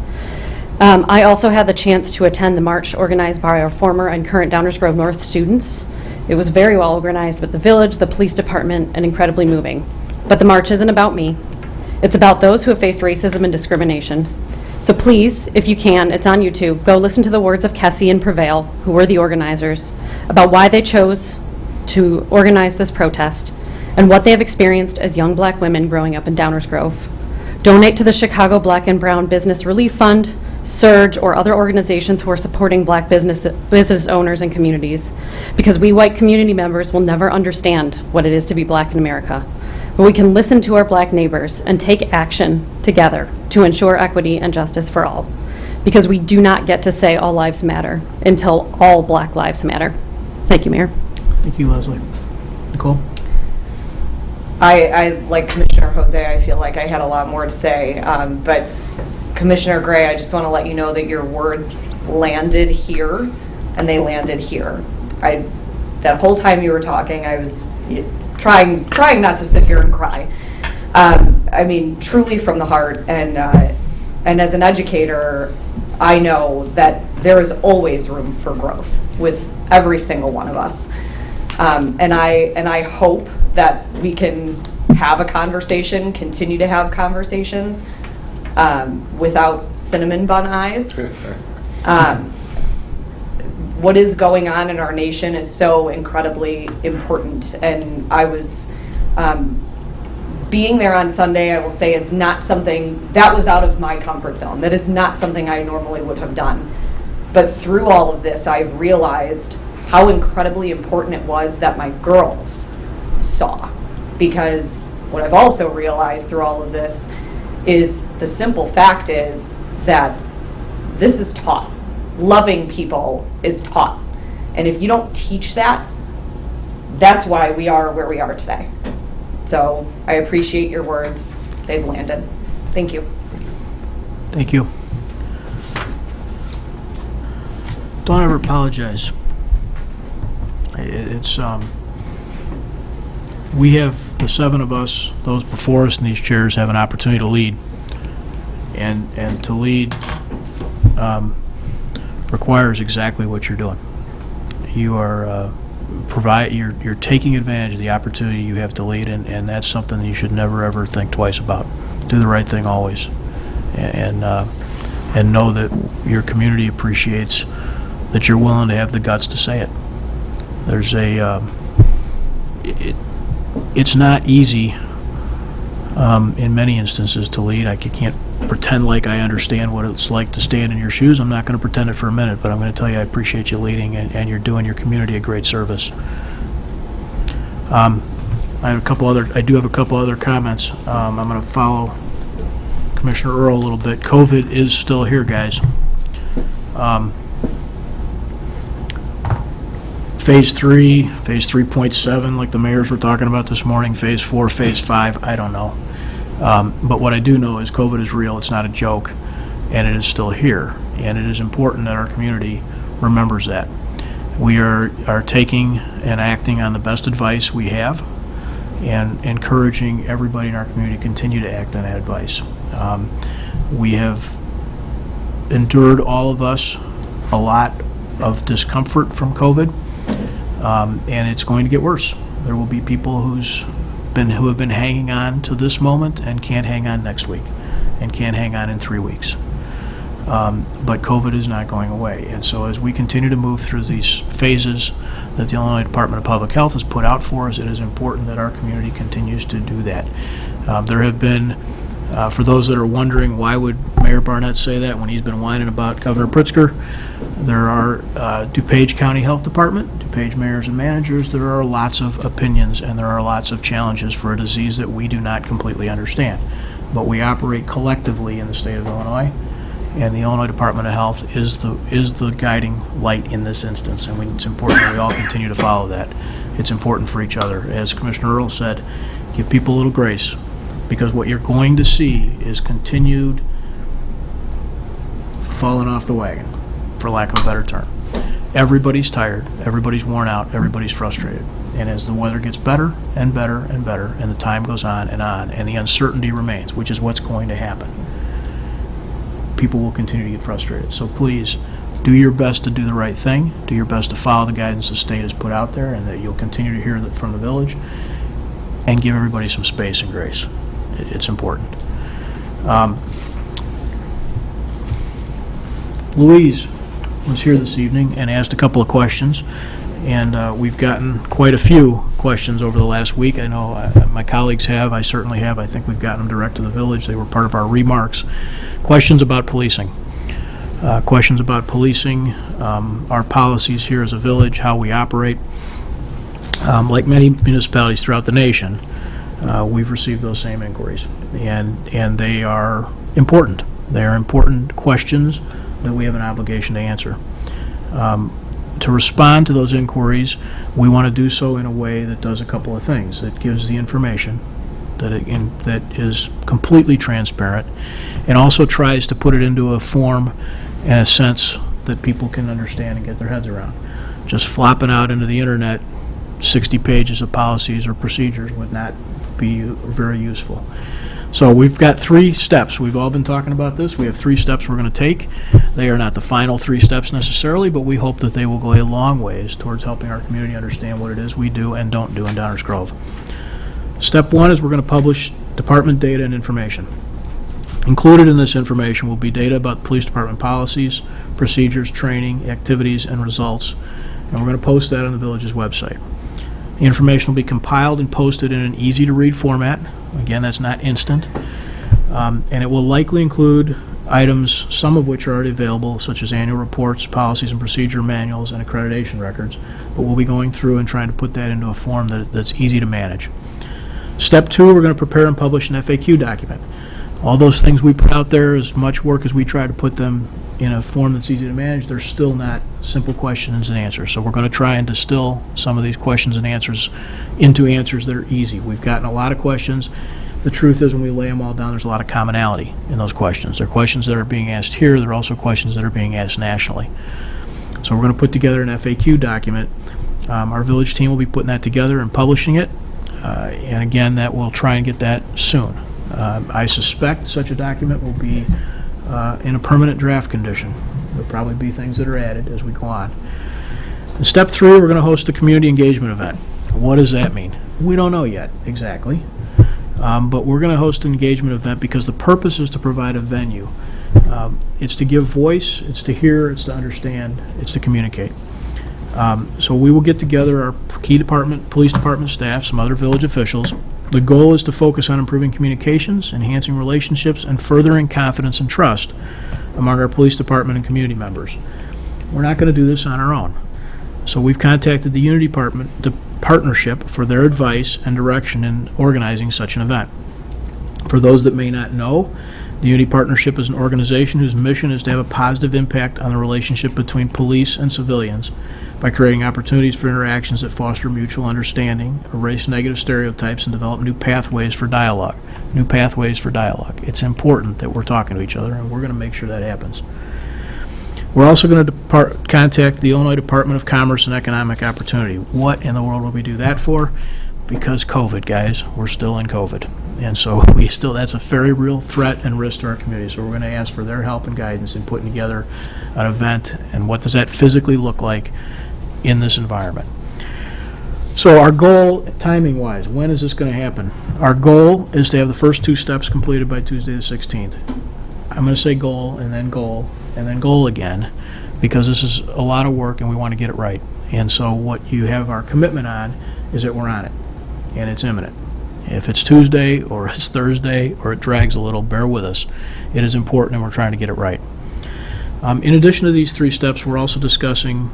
I also had the chance to attend the march organized by our former and current Downers Grove North students. It was very well organized with the village, the police department, and incredibly moving. But the march isn't about me. It's about those who have faced racism and discrimination. So please, if you can, it's on YouTube, go listen to the words of Kessie and Prevail, who were the organizers, about why they chose to organize this protest and what they have experienced as young black women growing up in Downers Grove. Donate to the Chicago Black and Brown Business Relief Fund, Surge, or other organizations who are supporting black business owners and communities, because we white community members will never understand what it is to be black in America. But we can listen to our black neighbors and take action together to ensure equity and justice for all, because we do not get to say all lives matter until all black lives matter. Thank you, Mayor. Thank you, Leslie. Nicole? I like Commissioner Jose, I feel like I had a lot more to say, but Commissioner Gray, I just want to let you know that your words landed here, and they landed here. That whole time you were talking, I was trying not to sit here and cry. I mean, truly from the heart, and as an educator, I know that there is always room for growth with every single one of us. And I hope that we can have a conversation, continue to have conversations without cinnamon bun eyes. What is going on in our nation is so incredibly important, and I was being there on Sunday, I will say, is not something that was out of my comfort zone. That is not something I normally would have done. But through all of this, I've realized how incredibly important it was that my girls saw. Because what I've also realized through all of this is the simple fact is that this is taught. Loving people is taught. And if you don't teach that, that's why we are where we are today. So I appreciate your words. They've landed. Thank you. Thank you. Don't ever apologize. It's, we have, the seven of us, those before us in these chairs, have an opportunity to lead. And to lead requires exactly what you're doing. You are you're taking advantage of the opportunity you have to lead, and that's something that you should never ever think twice about. Do the right thing always, and know that your community appreciates that you're willing to have the guts to say it. There's it's not easy in many instances to lead. I can't pretend like I understand what it's like to stand in your shoes. I'm not going to pretend it for a minute, but I'm going to tell you I appreciate you leading, and you're doing your community a great service. I do have a couple other comments. I'm going to follow Commissioner Earl a little bit. COVID is still here, guys. Phase 3, phase 3.7, like the mayors were talking about this morning, phase 4, phase 5, I don't know. But what I do know is COVID is real, it's not a joke, and it is still here. And it is important that our community remembers that. We are taking and acting on the best advice we have and encouraging everybody in our community to continue to act on that advice. We have endured, all of us, a lot of discomfort from COVID. And it's going to get worse. There will be people who have been hanging on to this moment and can't hang on next week, and can't hang on in 3 weeks. But COVID is not going away, and so as we continue to move through these phases that the Illinois Department of Public Health has put out for us, it is important that our community continues to do that. There have been For those that are wondering, why would Mayor Barnett say that when he's been whining about Governor Pritzker, there are DuPage County Health Department, DuPage mayors and managers, there are lots of opinions and there are lots of challenges for a disease that we do not completely understand. But we operate collectively in the state of Illinois, and the Illinois Department of Health is the guiding light in this instance, and it's important that we all continue to follow that. It's important for each other. As Commissioner Earl said, give people a little grace, because what you're going to see is continued falling off the wagon, for lack of a better term. Everybody's tired, everybody's worn out, everybody's frustrated. And as the weather gets better and better and better, and the time goes on, and the uncertainty remains, which is what's going to happen, people will continue to get frustrated. So please, do your best to do the right thing, do your best to follow the guidance the state has put out there, and that you'll continue to hear that from the village, and give everybody some space and grace. It's important. Louise was here this evening and asked a couple of questions, and we've gotten quite a few questions over the last week. I know my colleagues have, I certainly have. I think we've gotten them direct to the village. They were part of our remarks. Questions about policing. Questions about policing, our policies here as a village, how we operate. Like many municipalities throughout the nation, we've received those same inquiries, and they are important. They are important questions that we have an obligation to answer. To respond to those inquiries, we want to do so in a way that does a couple of things. That gives the information, that is completely transparent, and also tries to put it into a form and a sense that people can understand and get their heads around. Just flopping out into the internet 60 pages of policies or procedures would not be very useful. So we've got 3 steps. We've all been talking about this. We have 3 steps we're going to take. They are not the final 3 steps necessarily, but we hope that they will go a long ways towards helping our community understand what it is we do and don't do in Downers Grove. Step 1 is we're going to publish department data and information. Included in this information will be data about police department policies, procedures, training, activities, and results, and we're going to post that on the village's website. The information will be compiled and posted in an easy-to-read format. Again, that's not instant. And it will likely include items, some of which are already available, such as annual reports, policies and procedure manuals, and accreditation records. But we'll be going through and trying to put that into a form that's easy to manage. Step 2, we're going to prepare and publish an FAQ document. All those things we put out there, as much work as we try to put them in a form that's easy to manage, they're still not simple questions and answers. So we're going to try and distill some of these questions and answers into answers that are easy. We've gotten a lot of questions. The truth is, when we lay them all down, there's a lot of commonality in those questions. They're questions that are being asked here. They're also questions that are being asked nationally. So we're going to put together an FAQ document. Our village team will be putting that together and publishing it. And again, that we'll try and get that soon. I suspect such a document will be in a permanent draft condition. There'll probably be things that are added as we go on. In step 3, we're going to host a community engagement event. What does that mean? We don't know yet exactly, but we're going to host an engagement event because the purpose is to provide a venue. It's to give voice, it's to hear, it's to understand, it's to communicate. So we will get together our key department, police department staff, some other village officials. The goal is to focus on improving communications, enhancing relationships, and furthering confidence and trust among our police department and community members. We're not going to do this on our own. So we've contacted the Unity Partnership for their advice and direction in organizing such an event. For those that may not know, the Unity Partnership is an organization whose mission is to have a positive impact on the relationship between police and civilians by creating opportunities for interactions that foster mutual understanding, erase negative stereotypes, and develop new pathways for dialogue. New pathways for dialogue. It's important that we're talking to each other, and we're going to make sure that happens. We're also going to contact the Illinois Department of Commerce and Economic Opportunity. What in the world will we do that for? Because COVID, guys. We're still in COVID. And so that's a very real threat and risk to our community. So we're going to ask for their help and guidance in putting together an event, and what does that physically look like in this environment. So our goal, timing-wise, when is this going to happen? Our goal is to have the first 2 steps completed by Tuesday the 16th. I'm going to say goal, and then goal, and then goal again, because this is a lot of work and we want to get it right. And so what you have our commitment on is that we're on it, and it's imminent. If it's Tuesday, or it's Thursday, or it drags a little, bear with us. It is important, and we're trying to get it right. In addition to these 3 steps, we're also discussing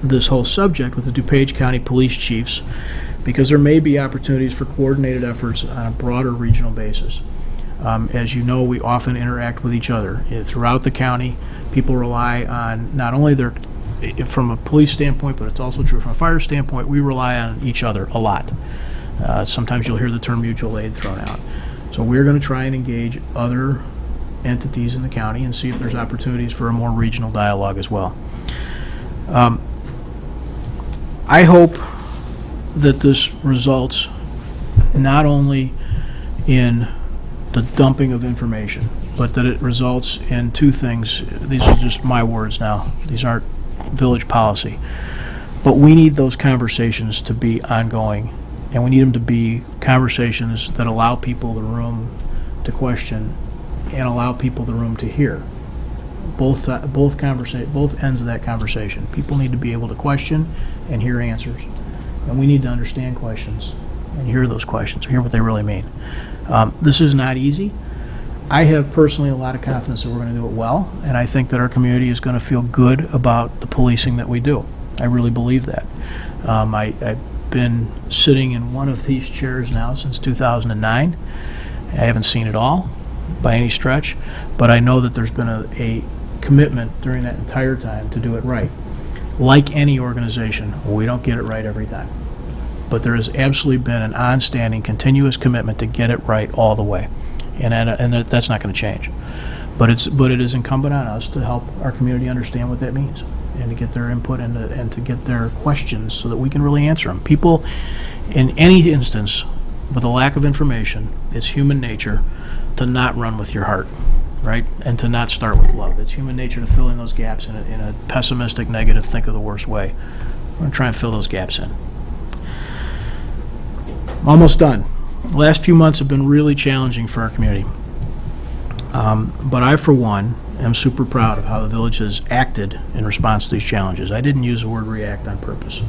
this whole subject with the DuPage County Police Chiefs, because there may be opportunities for coordinated efforts on a broader regional basis. As you know, we often interact with each other. Throughout the county, people rely on not only from a police standpoint, but it's also true from a fire standpoint, we rely on each other a lot. Sometimes you'll hear the term mutual aid thrown out. So we're going to try and engage other entities in the county and see if there's opportunities for a more regional dialogue as well. I hope that this results not only in the dumping of information, but that it results in 2 things. These are just my words now. These aren't village policy. But we need those conversations to be ongoing, and we need them to be conversations that allow people the room to question and allow people the room to hear. Both ends of that conversation. People need to be able to question and hear answers. And we need to understand questions and hear those questions, hear what they really mean. This is not easy. I have personally a lot of confidence that we're going to do it well, and I think that our community is going to feel good about the policing that we do. I really believe that. I've been sitting in one of these chairs now since 2009. I haven't seen it all by any stretch, but I know that there's been a commitment during that entire time to do it right. Like any organization, we don't get it right every time. But there has absolutely been an on-standing, continuous commitment to get it right all the way. And that's not going to change. But it is incumbent on us to help our community understand what that means and to get their input and to get their questions so that we can really answer them. People, in any instance, with a lack of information, it's human nature to not run with your heart, right? And to not start with love. It's human nature to fill in those gaps in a pessimistic, negative, think of the worst way. We're going to try and fill those gaps in. I'm almost done. The last few months have been really challenging for our community. But I, for one, am super proud of how the village has acted in response to these challenges. I didn't use the word react on purpose.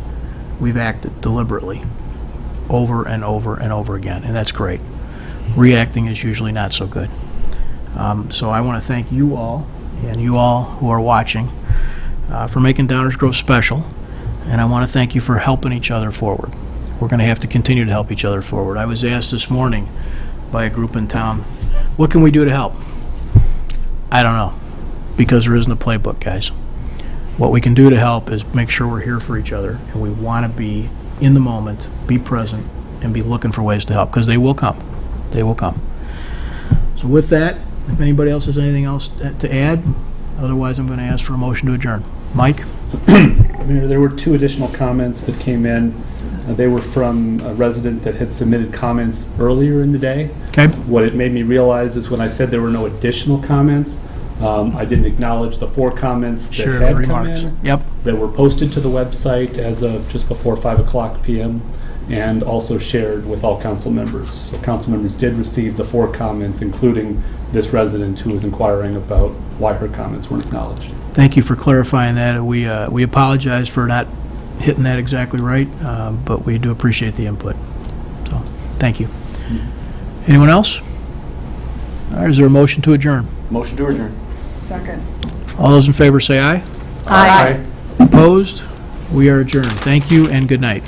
We've acted deliberately over and over and over again, and that's great. Reacting is usually not so good. So I want to thank you all, and you all who are watching, for making Downers Grove special, and I want to thank you for helping each other forward. We're going to have to continue to help each other forward. I was asked this morning by a group in town, what can we do to help? I don't know, because there isn't a playbook, guys. What we can do to help is make sure we're here for each other, and we want to be in the moment, be present, and be looking for ways to help, because they will come. They will come. So with that, if anybody else has anything else to add, otherwise I'm going to ask for a motion to adjourn. Mike? Mayor, there were 2 additional comments that came in. They were from a resident that had submitted comments earlier in the day. Okay. What it made me realize is when I said there were no additional comments, I didn't acknowledge the 4 comments that Sure, had remarks. come in. Yep. That were posted to the website as of just before 5 o'clock p.m. and also shared with all council members. So council members did receive the 4 comments, including this resident who was inquiring about why her comments weren't acknowledged. Thank you for clarifying that. We apologize for not hitting that exactly right, but we do appreciate the input. So, thank you. Anyone else? All right, is there a motion to adjourn? Motion to adjourn. Second. All those in favor say aye. Aye. Opposed? We are adjourned. Thank you and good night.